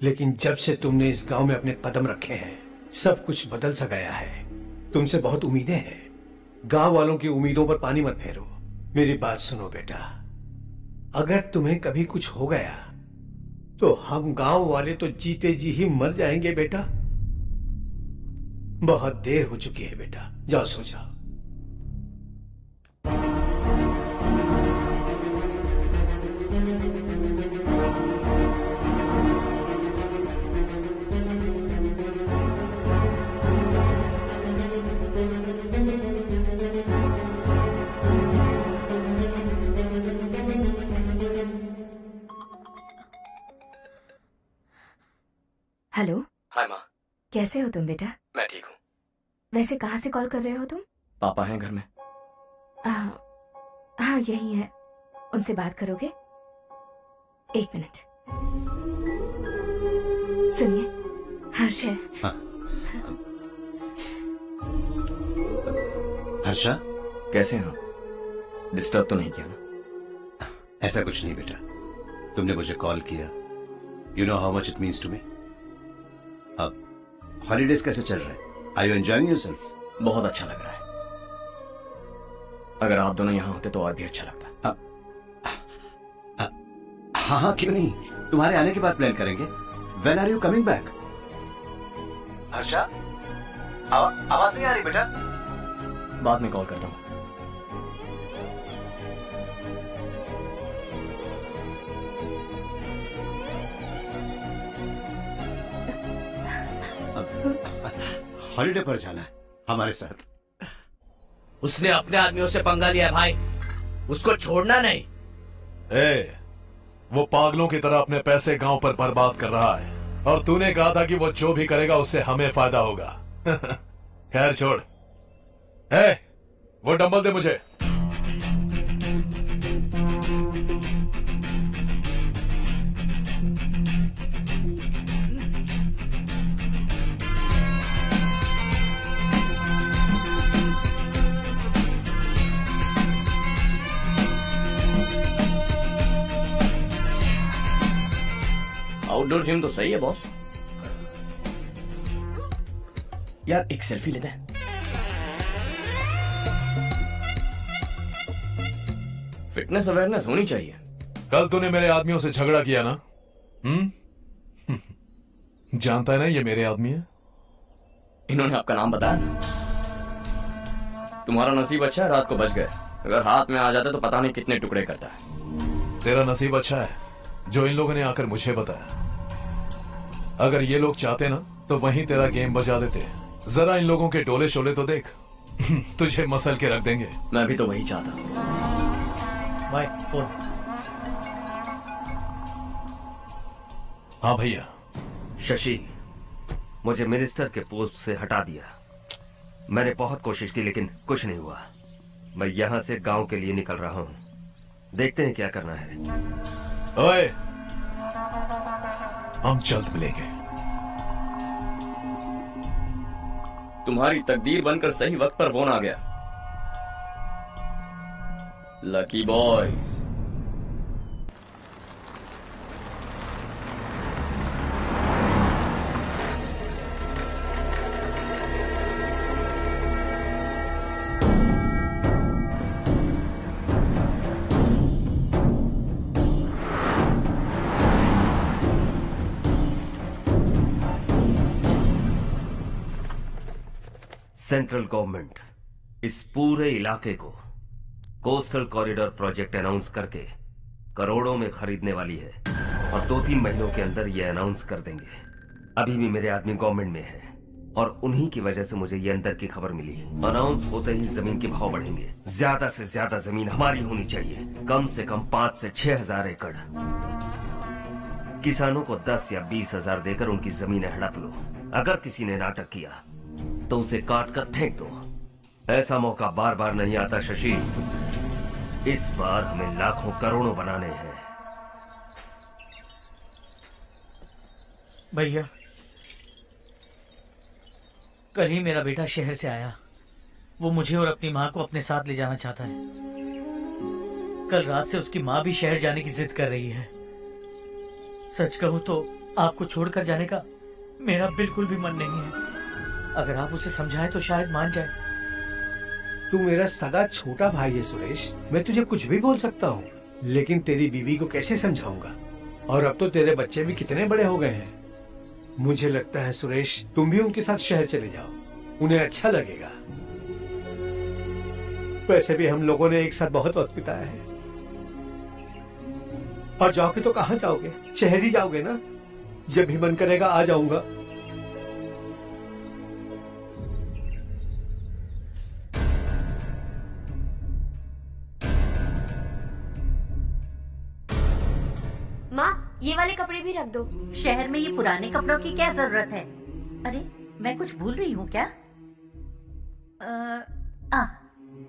लेकिन जब से तुमने इस गांव में अपने कदम रखे हैं सब कुछ बदल सा गया है। तुमसे बहुत उम्मीदें हैं। गांव वालों की उम्मीदों पर पानी मत फेरो। मेरी बात सुनो बेटा, अगर तुम्हें कभी कुछ हो गया तो हम गांव वाले तो जीते जी ही मर जाएंगे बेटा। बहुत देर हो चुकी है बेटा, जाओ सो जाओ। हेलो। हाय माँ। कैसे हो तुम बेटा? मैं ठीक हूँ। वैसे कहाँ से कॉल कर रहे हो तुम? पापा हैं घर में? हाँ यही है। उनसे बात करोगे? एक मिनट। सुनिए, हर्ष है। हाँ। हर्षा, कैसे हो? डिस्टर्ब तो नहीं किया ना? ऐसा कुछ नहीं बेटा, तुमने मुझे कॉल किया। You know how much it means to me. अब हॉलीडेज कैसे चल रहे हैं? Are you enjoying yourself? बहुत अच्छा लग रहा है। अगर आप दोनों यहाँ होते तो और भी अच्छा लगता। हाँ हाँ क्यों नहीं, तुम्हारे आने के बाद प्लान करेंगे। When are you coming back? Harsha, आवाज नहीं आ रही बेटा। बाद में कॉल करता हूँ। हॉलीडे पर जाना है हमारे साथ। उसने अपने आदमियों से पंगा लिया भाई, उसको छोड़ना नहीं। वो पागलों की तरह अपने पैसे गांव पर बर्बाद कर रहा है और तूने कहा था कि वो जो भी करेगा उससे हमें फायदा होगा। खैर छोड़। वो डंबल दे मुझे। आउटडोर जिम तो सही है बॉस। यार एक सेल्फी लेते हैं। फिटनेस अवेयरनेस होनी चाहिए। कल तूने मेरे आदमियों से झगड़ा किया ना? जानता है ना ये मेरे आदमी है। इन्होंने आपका नाम बताया? तुम्हारा नसीब अच्छा है रात को बच गए, अगर हाथ में आ जाता तो पता नहीं कितने टुकड़े करता है। तेरा नसीब अच्छा है जो इन लोगों ने आकर मुझे बताया। अगर ये लोग चाहते ना तो वहीं तेरा गेम बजा देते। जरा इन लोगों के टोले शोले तो देख। तुझे मसल के रख देंगे। मैं भी तो वही चाहता हूँ। भाई फोन। हाँ भैया। शशि, मुझे मिनिस्टर के पोस्ट से हटा दिया। मैंने बहुत कोशिश की लेकिन कुछ नहीं हुआ। मैं यहाँ से गांव के लिए निकल रहा हूँ। देखते हैं क्या करना है। ओए, हम जल्द मिलेंगे। तुम्हारी तकदीर बनकर सही वक्त पर फोन आ गया। Lucky boys. सेंट्रल गवर्नमेंट इस पूरे इलाके को कोस्टल कॉरिडोर प्रोजेक्ट अनाउंस करके करोड़ों में खरीदने वाली है और 2-3 महीनों के अंदर ये अनाउंस कर देंगे। अभी भी मेरे आदमी गवर्नमेंट में है और उन्हीं की वजह से मुझे ये अंदर की खबर मिली। अनाउंस होते ही जमीन के भाव बढ़ेंगे। ज्यादा से ज्यादा जमीन हमारी होनी चाहिए, कम से कम 5 से 6 हजार एकड़। किसानों को 10 या 20 हजार देकर उनकी जमीनें हड़प लो। अगर किसी ने नाटक किया तो उसे काट कर फेंक दो। ऐसा मौका बार बार नहीं आता शशि। इस बार हमें लाखों करोड़ों बनाने हैं। भैया, कल ही मेरा बेटा शहर से आया। वो मुझे और अपनी माँ को अपने साथ ले जाना चाहता है। कल रात से उसकी माँ भी शहर जाने की जिद कर रही है। सच कहूँ तो आपको छोड़कर जाने का मेरा बिल्कुल भी मन नहीं है। अगर आप उसे समझाएं तो शायद मान जाए। तू मेरा सगा छोटा भाई है सुरेश, मैं तुझे कुछ भी बोल सकता हूँ, लेकिन तेरी बीवी को कैसे समझाऊंगा? और अब तो तेरे बच्चे भी कितने बड़े हो गए हैं। मुझे लगता है सुरेश, तुम भी उनके साथ शहर चले जाओ, उन्हें अच्छा लगेगा। वैसे भी हम लोगों ने एक साथ बहुत वक्त बिताया है। और जाओगे तो कहाँ जाओगे? शहर ही जाओगे ना? जब भी मन करेगा आ जाऊंगा। माँ, ये वाले कपड़े भी रख दो। शहर में ये पुराने कपड़ों की क्या जरूरत है? अरे मैं कुछ भूल रही हूँ क्या?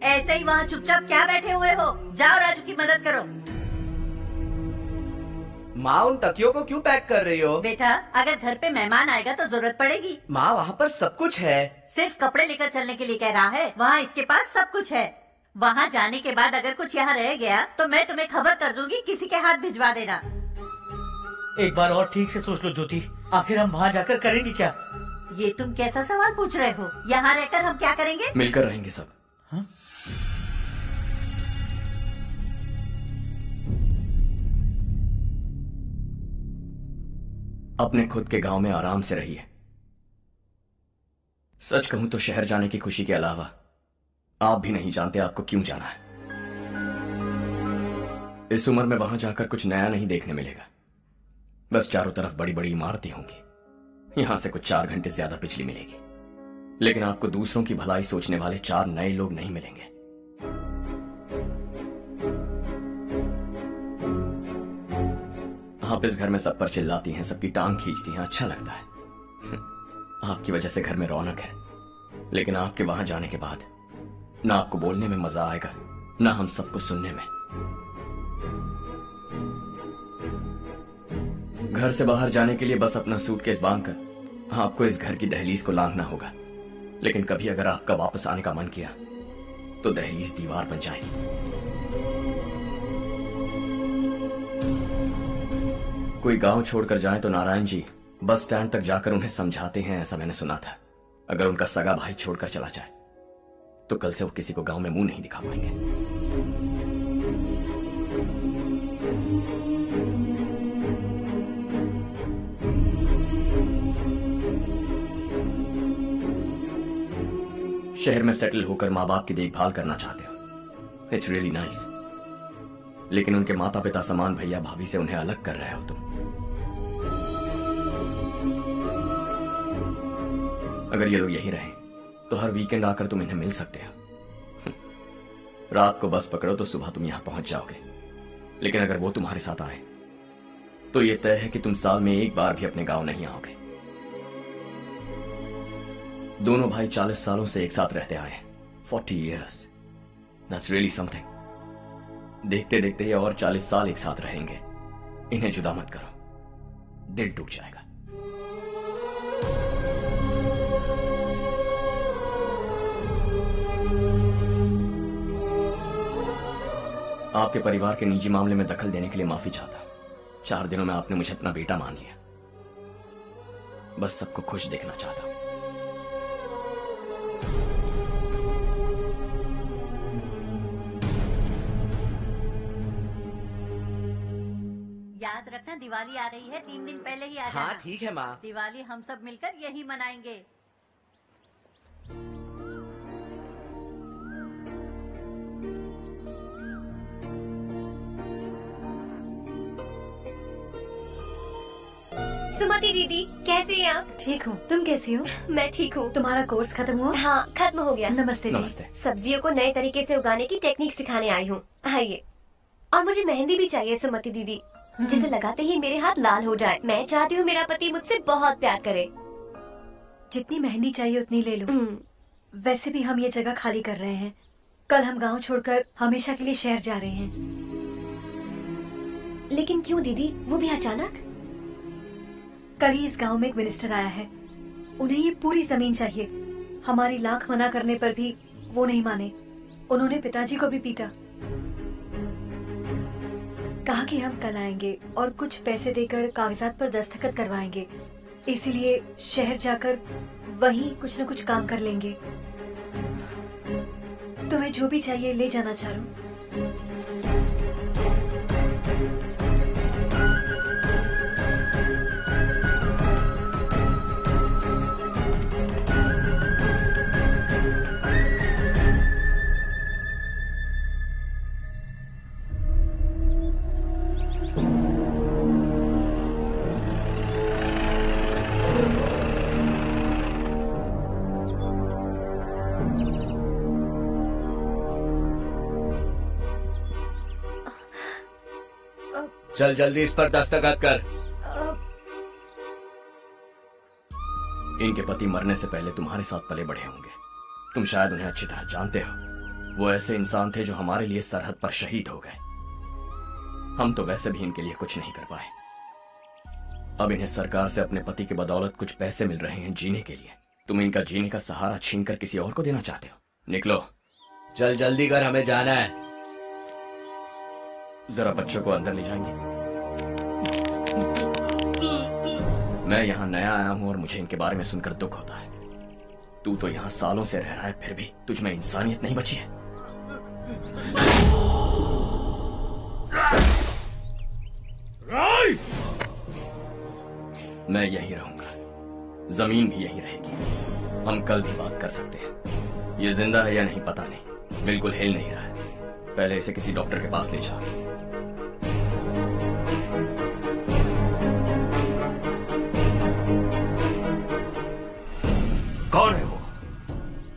ऐसे ही वहाँ चुपचाप क्या बैठे हुए हो? जाओ राजू की मदद करो। माँ, उन तकियों को क्यों पैक कर रही हो? बेटा, अगर घर पे मेहमान आएगा तो जरूरत पड़ेगी। माँ, वहाँ पर सब कुछ है। सिर्फ कपड़े लेकर चलने के लिए कह रहा है? वहाँ इसके पास सब कुछ है। वहाँ जाने के बाद अगर कुछ यहाँ रह गया तो मैं तुम्हें खबर कर दूंगी, किसी के हाथ भिजवा देना। एक बार और ठीक से सोच लो ज्योति, आखिर हम वहाँ जाकर करेंगे क्या? ये तुम कैसा सवाल पूछ रहे हो? यहाँ रहकर हम क्या करेंगे? मिलकर रहेंगे सब। हाँ? अपने खुद के गांव में आराम से रहिए। सच कहूं तो शहर जाने की खुशी के अलावा आप भी नहीं जानते आपको क्यों जाना है। इस उम्र में वहां जाकर कुछ नया नहीं देखने मिलेगा। बस चारों तरफ बड़ी बड़ी इमारतें होंगी। यहां से कुछ 4 घंटे ज्यादा बिजली मिलेगी, लेकिन आपको दूसरों की भलाई सोचने वाले 4 नए लोग नहीं मिलेंगे। आप इस घर में सब पर चिल्लाती हैं, सबकी टांग खींचती हैं, अच्छा लगता है। आपकी वजह से घर में रौनक है, लेकिन आपके वहां जाने के बाद ना आपको बोलने में मजा आएगा, ना हम सबको सुनने में। घर से बाहर जाने के लिए बस अपना सूटकेस बांधकर आपको इस घर की दहलीज को लांघना होगा। लेकिन कभी अगर आपका वापस आने का मन किया तो दहलीज दीवार बन जाएगी। कोई गांव छोड़कर जाए तो नारायण जी बस स्टैंड तक जाकर उन्हें समझाते हैं, ऐसा मैंने सुना था। अगर उनका सगा भाई छोड़कर चला जाए तो कल से वो किसी को गांव में मुंह नहीं दिखा पाएंगे। शहर में सेटल होकर माँ बाप की देखभाल करना चाहते हो, इट्स रियली नाइस। लेकिन उनके माता पिता समान भैया भाभी से उन्हें अलग कर रहे हो तुम। अगर ये लोग यही रहे तो हर वीकेंड आकर तुम इन्हें मिल सकते हो। रात को बस पकड़ो तो सुबह तुम यहां पहुंच जाओगे। लेकिन अगर वो तुम्हारे साथ आए तो ये तय है कि तुम साल में एक बार भी अपने गांव नहीं आओगे। दोनों भाई 40 सालों से एक साथ रहते आए, 40 years, that's really something। देखते देखते ये और 40 साल एक साथ रहेंगे। इन्हें जुदा मत करो, दिल टूट जाएगा। आपके परिवार के निजी मामले में दखल देने के लिए माफी चाहता। 4 दिनों में आपने मुझे अपना बेटा मान लिया। बस सबको खुश देखना चाहता हूं। याद रखना, दिवाली आ रही है, 3 दिन पहले ही आ जाना। हाँ ठीक है माँ। दिवाली हम सब मिलकर यही मनाएंगे। सुमति दीदी, कैसे हैं आप? ठीक हूँ, तुम कैसी हो? मैं ठीक हूँ। तुम्हारा कोर्स खत्म हुआ? हाँ, खत्म हो गया। नमस्ते जी। नमस्ते। सब्जियों को नए तरीके से उगाने की टेक्निक सिखाने आई हूँ। आइए। और मुझे मेहंदी भी चाहिए सुमति दीदी, जिसे लगाते ही मेरे हाथ लाल हो जाए। मैं चाहती हूँ मेरा पति मुझसे बहुत प्यार करे। जितनी मेहंदी चाहिए उतनी ले लो। वैसे भी हम ये जगह खाली कर रहे हैं। कल हम गांव छोड़कर हमेशा के लिए शहर जा रहे हैं। लेकिन क्यों दीदी, वो भी अचानक? कल ही इस गांव में एक मिनिस्टर आया है, उन्हें ये पूरी जमीन चाहिए। हमारी लाख मना करने पर भी वो नहीं माने। उन्होंने पिताजी को भी पीटा। कहा कि हम कल आएंगे और कुछ पैसे देकर कागजात पर दस्तखत करवाएंगे। इसीलिए शहर जाकर वहीं कुछ न कुछ काम कर लेंगे। तुम्हें जो भी चाहिए ले जाना चारू। चल जल्दी इस पर दस्तखत कर। इनके पति मरने से पहले तुम्हारे साथ पले बढ़े होंगे। तुम शायद उन्हें अच्छी तरह जानते हो। वो ऐसे इंसान थे जो हमारे लिए सरहद पर शहीद हो गए। हम तो वैसे भी इनके लिए कुछ नहीं कर पाए। अब इन्हें सरकार से अपने पति की बदौलत कुछ पैसे मिल रहे हैं जीने के लिए। तुम इनका जीने का सहारा छीनकर किसी और को देना चाहते हो। निकलो, चल जल्दी कर, हमें जाना है। जरा बच्चों को अंदर ले जाएंगे। मैं यहाँ नया आया हूँ और मुझे इनके बारे में सुनकर दुख होता है। तू तो यहाँ सालों से रह रहा है, फिर भी तुझ में इंसानियत नहीं बची है। मैं यहीं रहूंगा, जमीन भी यहीं रहेगी। हम कल भी बात कर सकते हैं। ये जिंदा है या नहीं पता नहीं, बिल्कुल हिल नहीं रहा है। पहले इसे किसी डॉक्टर के पास ले जा। कौन है वो?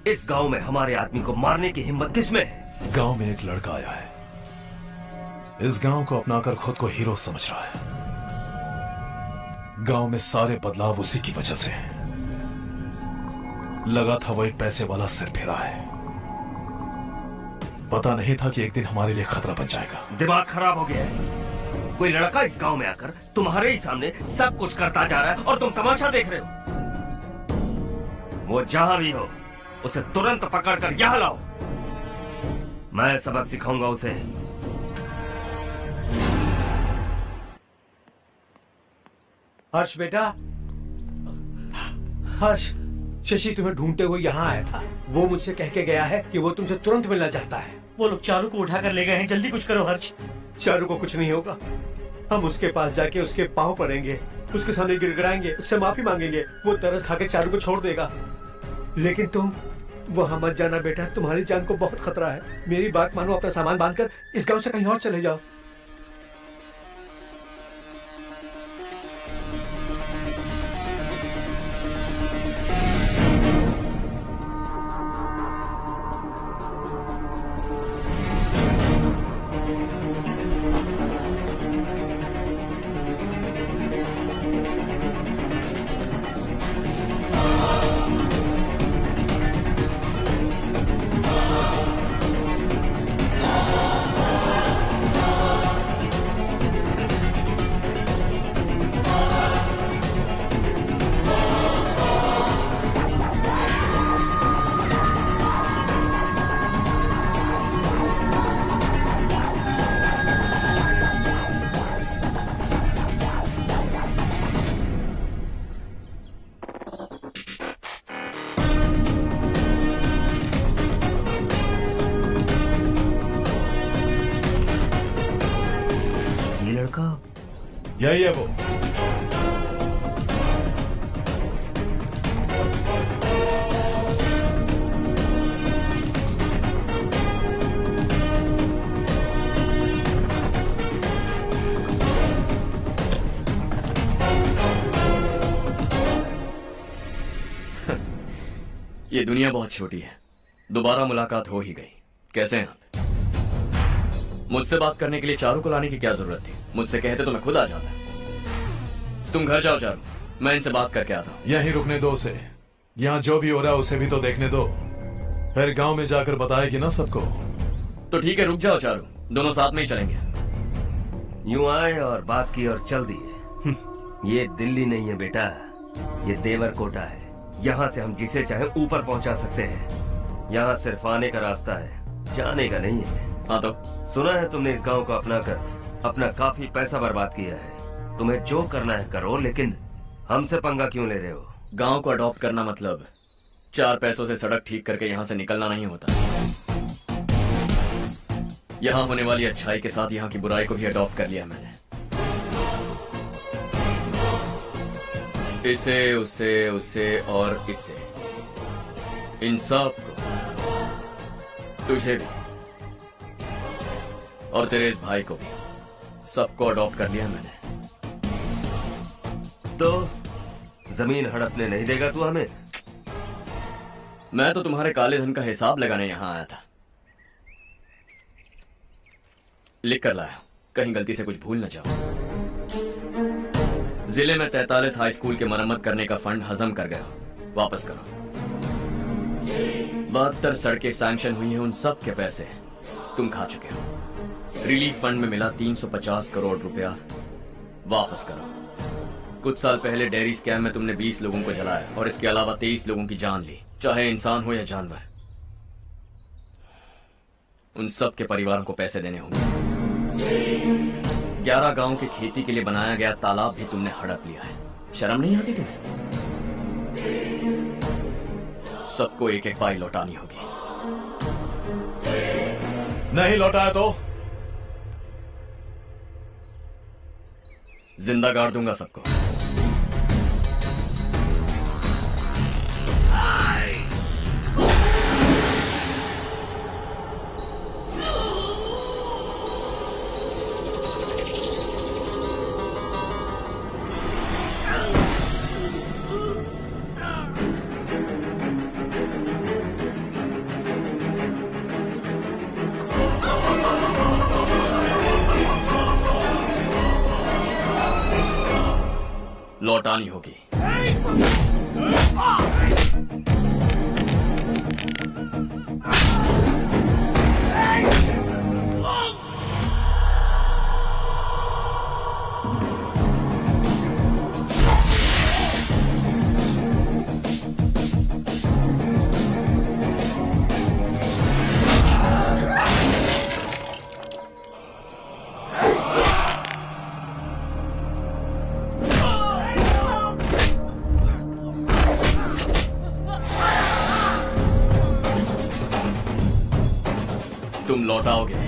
इस गांव में हमारे आदमी को मारने की हिम्मत किसमें है? गांव में एक लड़का आया है। इस गांव को अपनाकर खुद को हीरो समझ रहा है। गांव में सारे बदलाव उसी की वजह से हैं। लगा था वो एक पैसे वाला सिरफिरा है। पता नहीं था कि एक दिन हमारे लिए खतरा बन जाएगा। दिमाग खराब हो गया है। कोई लड़का इस गांव में आकर तुम्हारे ही सामने सब कुछ करता जा रहा है और तुम तमाशा देख रहे हो। वो जहां भी हो उसे तुरंत पकड़कर यहां लाओ। मैं सबक सिखाऊंगा उसे। हर्ष बेटा, हर्ष, शशि तुम्हें ढूंढते हुए यहाँ आया था। वो मुझसे कह के गया है कि वो तुमसे तुरंत मिलना चाहता है। वो लोग चारू को उठाकर ले गए हैं। जल्दी कुछ करो हर्ष। चारू को कुछ नहीं होगा। हम उसके पास जाके उसके पांव पड़ेंगे, उसके सामने गिड़गिड़ाएंगे, उससे माफी मांगेंगे। वो तरस खाके चारू को छोड़ देगा। लेकिन तुम वहां मत जाना बेटा, तुम्हारी जान को बहुत खतरा है। मेरी बात मानो, अपना सामान बांधकर इस गांव से कहीं और चले जाओ। यही है वो। ये दुनिया बहुत छोटी है। दोबारा मुलाकात हो ही गई। कैसे हैं आप? मुझसे बात करने के लिए चारू को लाने की क्या जरूरत थी? मुझसे कहते तो मैं खुद आ जाता। तुम घर जाओ चारू, मैं इनसे बात करके आता हूँ। यहीं रुकने दो उसे। यहाँ जो भी हो रहा है उसे भी तो देखने दो। फिर गांव में जाकर बताएगी ना सबको। तो ठीक है, रुक जाओ चारू, दोनों साथ में ही चलेंगे। यूं आए और बात की और चल दिए। ये दिल्ली नहीं है बेटा, ये देवर कोटा है। यहाँ से हम जिसे चाहे ऊपर पहुँचा सकते हैं। यहाँ सिर्फ आने का रास्ता है, जाने का नहीं है। हाँ तो सुना है तुमने इस गांव को अपना कर अपना काफी पैसा बर्बाद किया है। तुम्हें जो करना है करो, लेकिन हमसे पंगा क्यों ले रहे हो? गांव को अडॉप्ट करना मतलब 4 पैसों से सड़क ठीक करके यहाँ से निकलना नहीं होता। यहाँ होने वाली अच्छाई के साथ यहाँ की बुराई को भी अडॉप्ट कर लिया मैंने। इसे, उसे, उससे और इससे, इन सब को, तुझे भी और तेरे इस भाई को भी, सबको अडॉप्ट कर लिया मैंने। तो जमीन हड़पने नहीं देगा तू हमें? मैं तो तुम्हारे काले धन का हिसाब लगाने यहाँ आया था। लिख कर लाया, कहीं गलती से कुछ भूल न जाओ। जिले में 43 हाई स्कूल के मरम्मत करने का फंड हजम कर गया, वापस करो। 72 सड़कें सैंक्शन हुई हैं, उन सब के पैसे तुम खा चुके हो। रिलीफ फंड में मिला 350 करोड़ रुपया, वापस करो। कुछ साल पहले डेयरी स्कैम में तुमने 20 लोगों को जलाया और इसके अलावा 23 लोगों की जान ली, चाहे इंसान हो या जानवर। उन सब के परिवारों को पैसे देने होंगे। 11 गांव की खेती के लिए बनाया गया तालाब भी तुमने हड़प लिया है। शर्म नहीं आती तुम्हें? सबको एक एक पाई लौटानी होगी। नहीं लौटाया तो जिंदा गाड़ दूंगा सबको। लौटानी होगी। तुम लौटाओगे।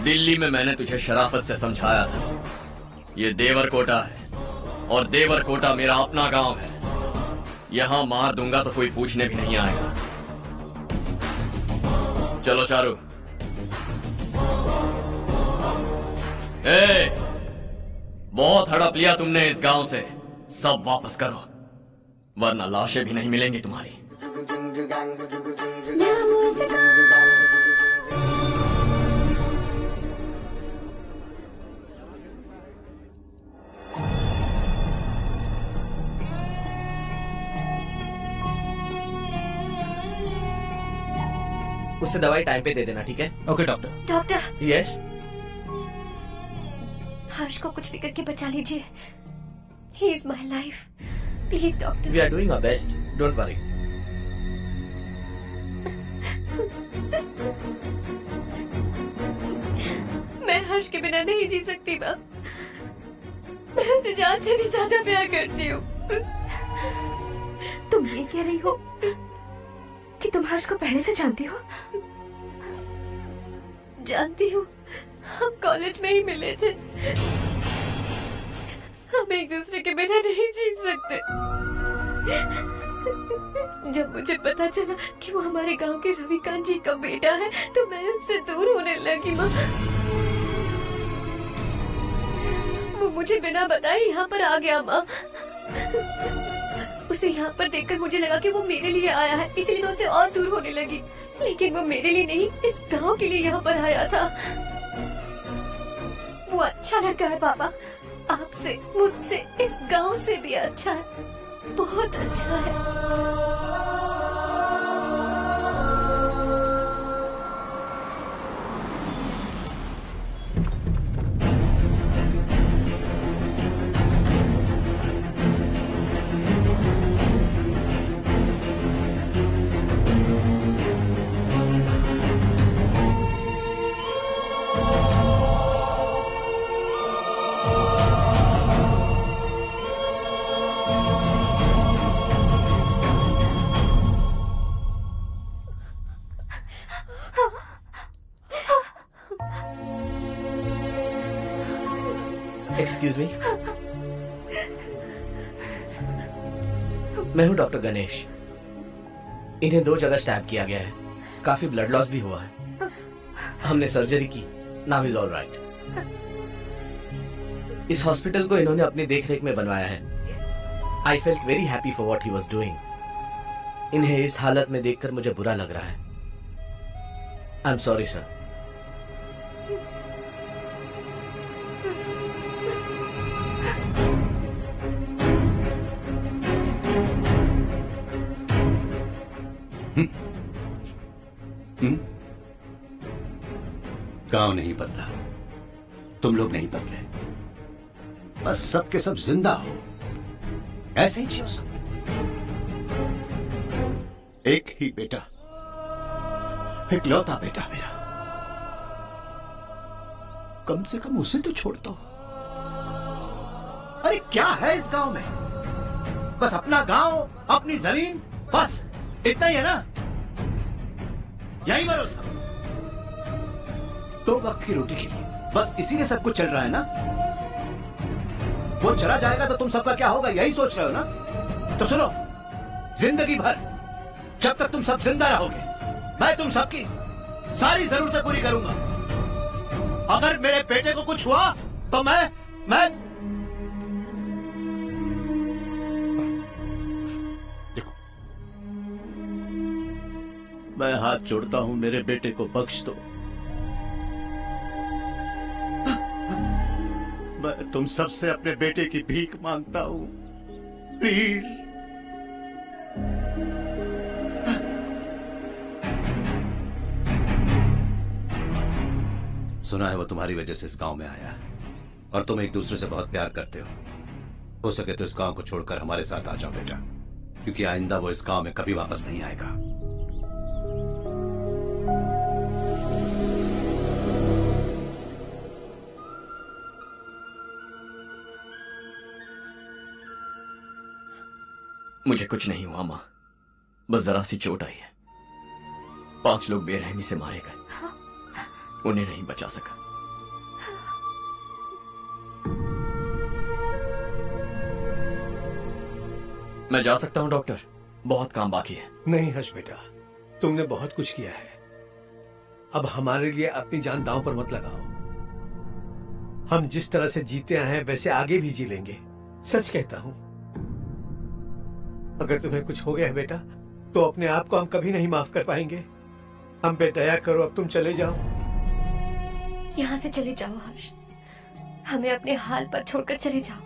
दिल्ली में मैंने तुझे शराफत से समझाया था, ये देवर कोटा है और देवर कोटा मेरा अपना गांव है। यहां मार दूंगा तो कोई पूछने भी नहीं आएगा। चलो चारू। बहुत हड़प लिया तुमने इस गांव से, सब वापस करो वरना लाशें भी नहीं मिलेंगी तुम्हारी। उससे दवाई टाइम पे दे देना, ठीक है? Okay doctor. Doctor. Yes. Harsh को कुछ भी करके बचा लीजिए। He is my life, please doctor. We are doing our best, don't worry. मैं हर्ष के बिना नहीं जी सकती माँ। मैं उसे जान से भी ज्यादा प्यार करती हूँ। तुम ये कह रही हो कि तुम हर्ष को पहले से जानती हो? जानती हूँ, हम कॉलेज में ही मिले थे। हम एक दूसरे के बिना नहीं जी सकते। जब मुझे पता चला कि वो हमारे गांव के रविकांत जी का बेटा है तो मैं उनसे दूर होने लगी माँ। वो मुझे बिना बताए यहाँ पर आ गया माँ। उसे यहाँ पर देखकर मुझे लगा कि वो मेरे लिए आया है, इसलिए मैं उससे और दूर होने लगी। लेकिन वो मेरे लिए नहीं, इस गांव के लिए यहाँ पर आया था। वो अच्छा लड़का है पापा, आपसे, मुझसे, इस गांव से भी अच्छा है, बहुत अच्छा है। एक्सक्यूज मी, मैं हूं डॉक्टर गणेश। इन्हें 2 जगह स्टैब किया गया है, काफी ब्लड लॉस भी हुआ है। हमने सर्जरी की, नाउ इज ऑल राइट। इस हॉस्पिटल को इन्होंने अपनी देखरेख में बनवाया है। I felt very happy for what he was doing. इन्हें इस हालत में देखकर मुझे बुरा लग रहा है। I am sorry sir. गांव नहीं बदला, तुम लोग नहीं बदले, बस सब के सब जिंदा हो, ऐसे ही जियो सब। एक ही बेटा, इकलौता बेटा मेरा, कम से कम उसे तो छोड़ दो। अरे क्या है इस गांव में? बस अपना गांव, अपनी जमीन, बस इतना ही है ना? यही मरो सब, 2 वक्त की रोटी के लिए, बस इसीलिए सब कुछ चल रहा है ना? वो चला जाएगा तो तुम सबका क्या होगा, यही सोच रहे हो ना? तो सुनो, जिंदगी भर जब तक तुम सब जिंदा रहोगे, मैं तुम सबकी सारी जरूरतें पूरी करूंगा। अगर मेरे बेटे को कुछ हुआ तो मैं मैं हाथ जोड़ता हूं, मेरे बेटे को बख्श दो। मैं तुम सबसे अपने बेटे की भीख मांगता हूं, प्लीज। सुना है वो तुम्हारी वजह से इस गांव में आया और तुम एक दूसरे से बहुत प्यार करते हो सके तो इस गांव को छोड़कर हमारे साथ आ जाओ बेटा, क्योंकि आइंदा वो इस गांव में कभी वापस नहीं आएगा। मुझे कुछ नहीं हुआ माँ, बस जरा सी चोट आई है। 5 लोग बेरहमी से मारे गए, उन्हें नहीं बचा सका। मैं जा सकता हूँ डॉक्टर, बहुत काम बाकी है। नहीं हर्ष बेटा, तुमने बहुत कुछ किया है, अब हमारे लिए अपनी जान दांव पर मत लगाओ। हम जिस तरह से जीते आए हैं वैसे आगे भी जी लेंगे, सच कहता हूँ। अगर तुम्हें कुछ हो गया है बेटा तो अपने आप को हम कभी नहीं माफ कर पाएंगे। हम पे दया करो, अब तुम चले जाओ। यहाँ से चले जाओ हर्ष, हमें अपने हाल पर छोड़कर चले जाओ,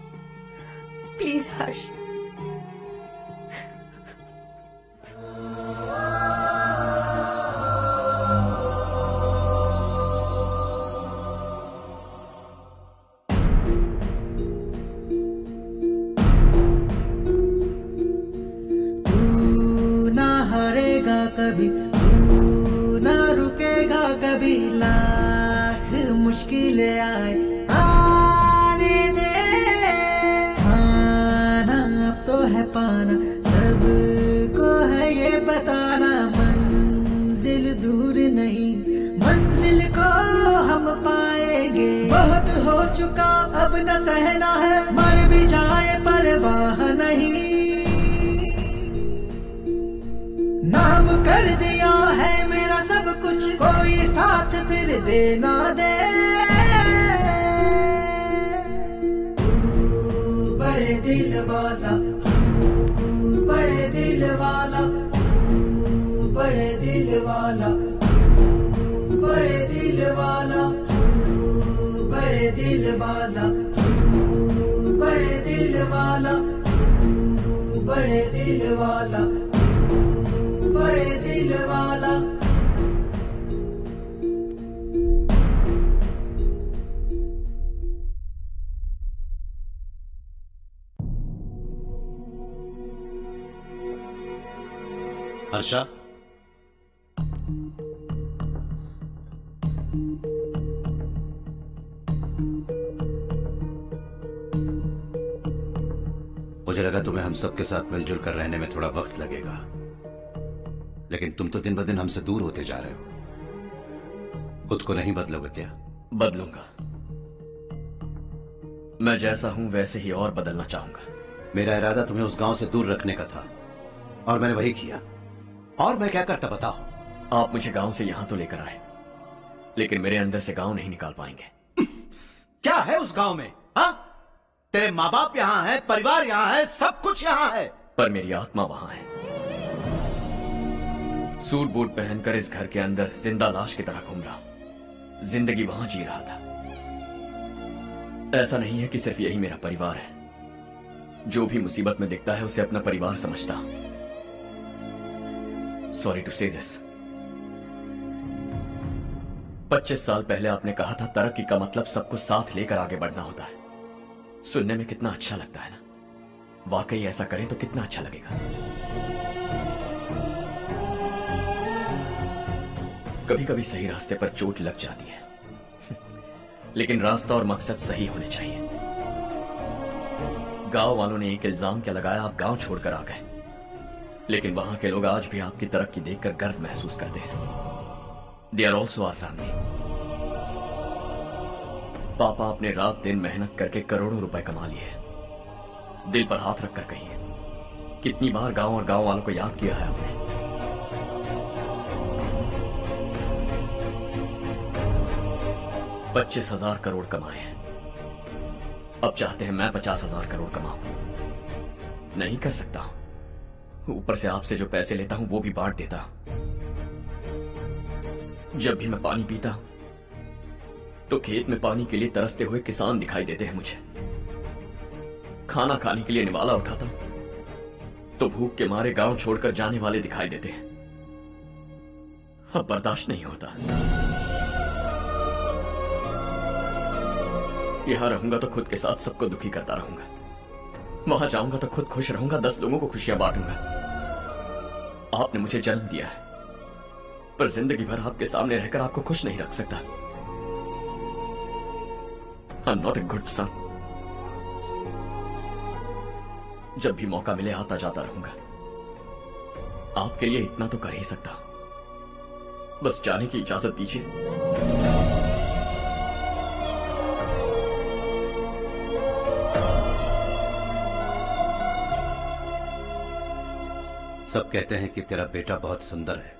प्लीज हर्ष। कभी तू ना रुकेगा, कभी लाख मुश्किलें आए आने दे। खाना अब तो है पाना, सबको है ये बताना, मंजिल दूर नहीं, मंजिल को हम पाएंगे। बहुत हो चुका अब न सहना है, मर भी नाम कर दिया है मेरा सब कुछ, कोई साथ फिर दे ना दे। बड़े दिल वाला, बड़े दिल वाला, बड़े दिल वाला, बड़े दिल वाला, बड़े दिल वाला, बड़े दिल वाला, बड़े दिल वाला, बड़े दिल वाला। हर्षा, मुझे लगा तुम्हें हम सबके साथ मिलजुल कर रहने में थोड़ा वक्त लगेगा, लेकिन तुम तो दिन ब दिन हमसे दूर होते जा रहे हो। खुद को नहीं बदलोगे क्या? बदलूंगा। मैं जैसा हूं वैसे ही और बदलना चाहूंगा। मेरा इरादा तुम्हें उस गांव से दूर रखने का था और मैंने वही किया। और मैं क्या करता बताओ? आप मुझे गांव से यहां तो लेकर आए, लेकिन मेरे अंदर से गांव नहीं निकाल पाएंगे। क्या है उस गांव में? हाँ, तेरे माँ बाप यहाँ है, परिवार यहाँ है, सब कुछ यहाँ है, पर मेरी आत्मा वहां है। सूट बूट पहनकर इस घर के अंदर जिंदा लाश की तरह घूम रहा हूं। जिंदगी वहां जी रहा था। ऐसा नहीं है कि सिर्फ यही मेरा परिवार है। जो भी मुसीबत में दिखता है उसे अपना परिवार समझता। सॉरी टू से दिस। 25 साल पहले आपने कहा था तरक्की का मतलब सबको साथ लेकर आगे बढ़ना होता है। सुनने में कितना अच्छा लगता है ना? वाकई ऐसा करें तो कितना अच्छा लगेगा। कभी कभी सही रास्ते पर चोट लग जाती है, लेकिन रास्ता और मकसद सही होने चाहिए। गांव वालों ने एक इल्जाम क्या लगाया, आप गांव छोड़कर आ गए, लेकिन वहां के लोग आज भी आपकी तरक्की देखकर गर्व महसूस करते हैं। They are also our family. पापा आपने रात दिन मेहनत करके करोड़ों रुपए कमा लिए हैं। दिल पर हाथ रखकर कहिए, कितनी बार गांव और गांव वालों को याद किया है आपने? 25,000 करोड़ कमाए हैं। अब चाहते हैं मैं 50,000 करोड़ कमाऊं। नहीं कर सकता हूं। ऊपर से आपसे जो पैसे लेता हूं वो भी बांट देता। जब भी मैं पानी पीता हूं तो खेत में पानी के लिए तरसते हुए किसान दिखाई देते हैं मुझे। खाना खाने के लिए निवाला उठाता हूं तो भूख के मारे गांव छोड़कर जाने वाले दिखाई देते हैं। अब बर्दाश्त नहीं होता। यहां रहूंगा तो खुद के साथ सबको दुखी करता रहूंगा। वहां जाऊंगा तो खुद खुश रहूंगा, 10 लोगों को खुशियां बांटूंगा। आपने मुझे जन्म दिया है, पर जिंदगी भर आपके सामने रहकर आपको खुश नहीं रख सकता। I'm not a good son। जब भी मौका मिले आता जाता रहूंगा। आपके लिए इतना तो कर ही सकता, बस जाने की इजाजत दीजिए। सब कहते हैं कि तेरा बेटा बहुत सुंदर है,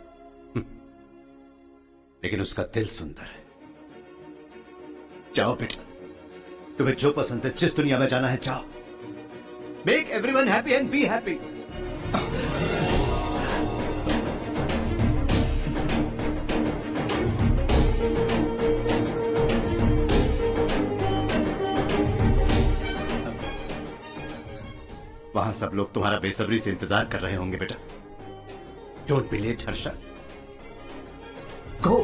लेकिन उसका दिल सुंदर है। जाओ बेटा, तुम्हें जो पसंद है, जिस दुनिया में जाना है जाओ। Make everyone happy and be happy. वहां सब लोग तुम्हारा बेसब्री से इंतजार कर रहे होंगे बेटा। डोंट बी लेट हर्षा, गो।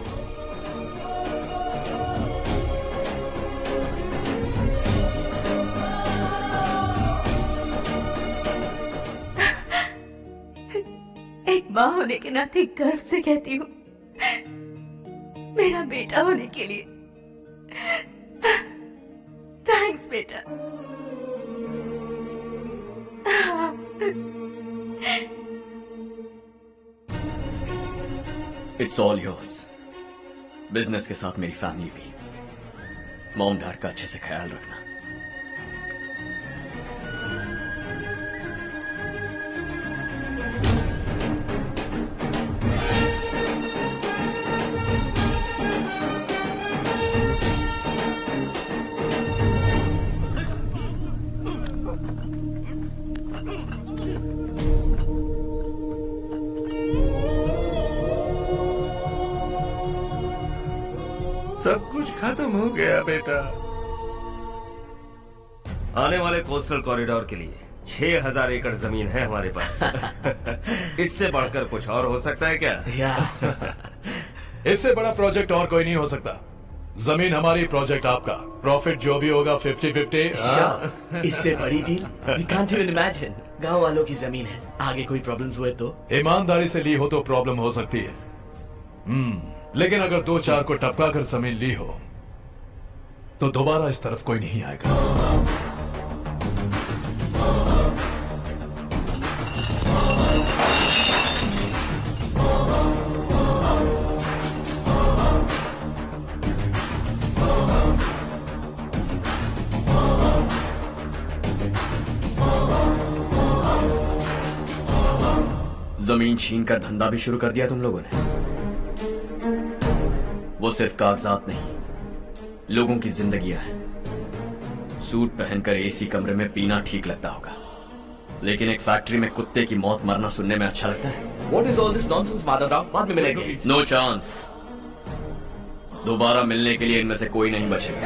एक माँ होने के नाते गर्व से कहती हूँ, मेरा बेटा होने के लिए थैंक्स बेटा। It's all yours. बिजनेस के साथ मेरी फैमिली भी। मॉम डैड का अच्छे से ख्याल रखना। सब कुछ खत्म हो गया बेटा। आने वाले कोस्टल कॉरिडोर के लिए 6000 एकड़ जमीन है हमारे पास। इससे बढ़कर कुछ और हो सकता है क्या? इससे बड़ा प्रोजेक्ट और कोई नहीं हो सकता। जमीन हमारी, प्रोजेक्ट आपका, प्रॉफिट जो भी होगा 50-50। इससे बड़ी deal we can't even imagine. गांव वालों की जमीन है, आगे कोई प्रॉब्लम्स हुए तो? ईमानदारी से ली हो तो प्रॉब्लम हो सकती है, लेकिन अगर 2-4 को टपका कर जमीन ली हो तो दोबारा इस तरफ कोई नहीं आएगा। जमीन छीन कर धंधा भी शुरू कर दिया तुम लोगों ने। वो सिर्फ कागजात नहीं, लोगों की जिंदगियां हैं। सूट पहनकर एसी कमरे में पीना ठीक लगता होगा, लेकिन एक फैक्ट्री में कुत्ते की मौत मरना सुनने में अच्छा लगता है। What is all this nonsense, Madhavrao? बाद में मिलेंगे। No chance. दोबारा मिलने के लिए इनमें से कोई नहीं बचेगा।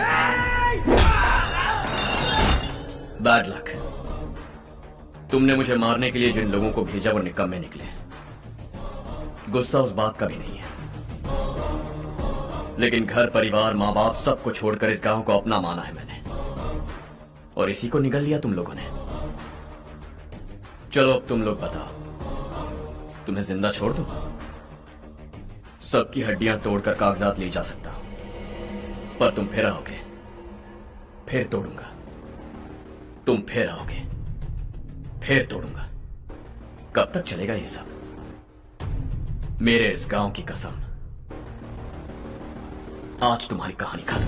Bad luck. तुमने मुझे मारने के लिए जिन लोगों को भेजा वो निकम्मे निकले। गुस्सा उस बात का भी नहीं है, लेकिन घर परिवार माँ बाप सबको छोड़कर इस गांव को अपना माना है मैंने, और इसी को निगल लिया तुम लोगों ने। चलो अब तुम लोग बताओ, तुम्हें जिंदा छोड़ दूं? सबकी हड्डियां तोड़कर कागजात ले जा सकता हूं, पर तुम फिर आओगे, फिर तोड़ूंगा। तुम फिर आओगे, फिर तोड़ूंगा। कब तक चलेगा ये सब? मेरे इस गांव की कसम, आज तुम्हारी कहानी खत्म।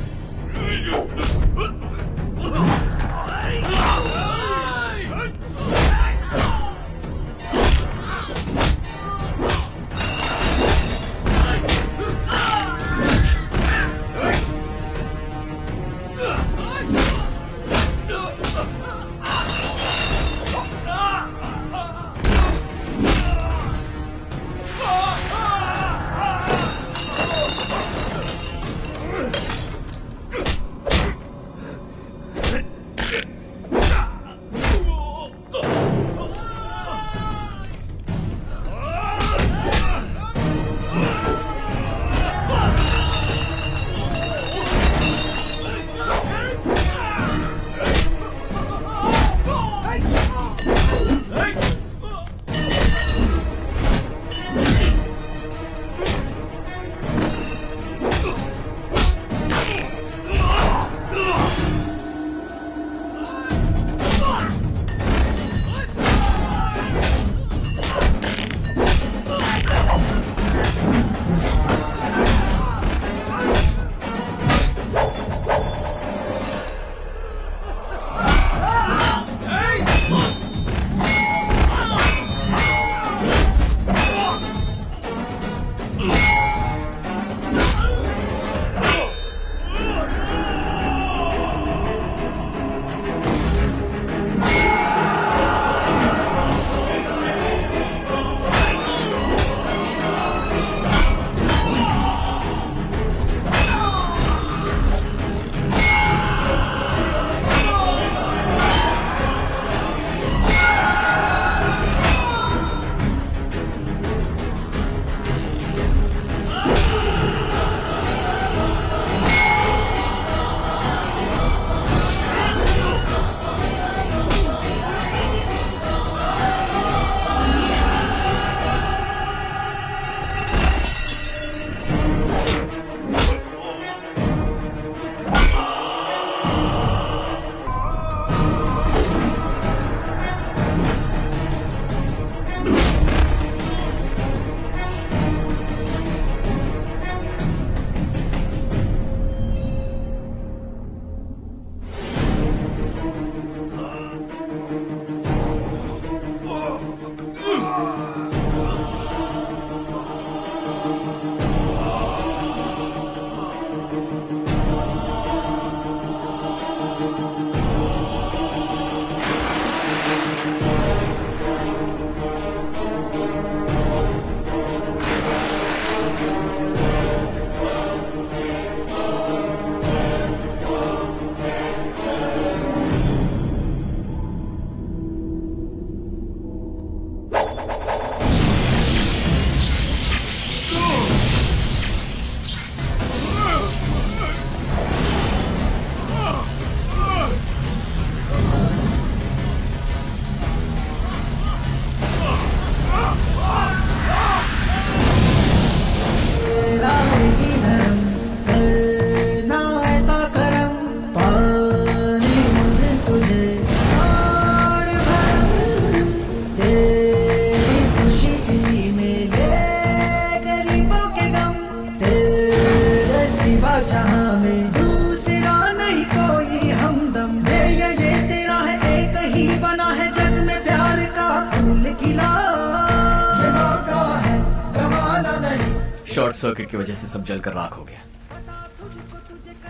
शॉर्ट सर्किट की वजह से सब जलकर राख हो गया।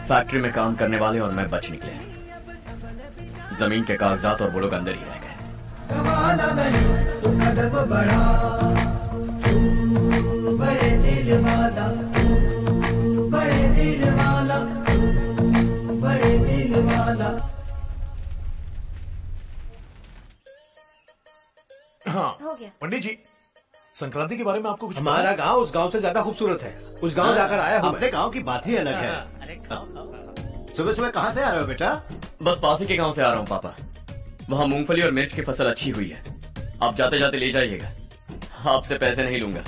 फैक्ट्री में काम करने वाले और मैं बच निकले। जमीन के कागजात और वो लोग अंदर ही रह गए। कमाना नहीं तू कदम बढ़ा, तू बड़े दिल वाला, तू बड़े दिल वाला, तू बड़े दिल वाला। हाँ हो गया। पंडित जी, संक्रांति के बारे में आपको कुछ हमारा गांव उस गांव से ज्यादा खूबसूरत है। उस गांव जाकर आया हूँ। अपने गांव की बात ही अलग है। सुबह सुबह कहाँ से आ रहे हो बेटा? बस पास ही के गांव से आ रहा हूँ पापा। वहाँ मूंगफली और मिर्च की फसल अच्छी हुई है। आप जाते जाते ले जाइएगा। आपसे पैसे नहीं लूंगा।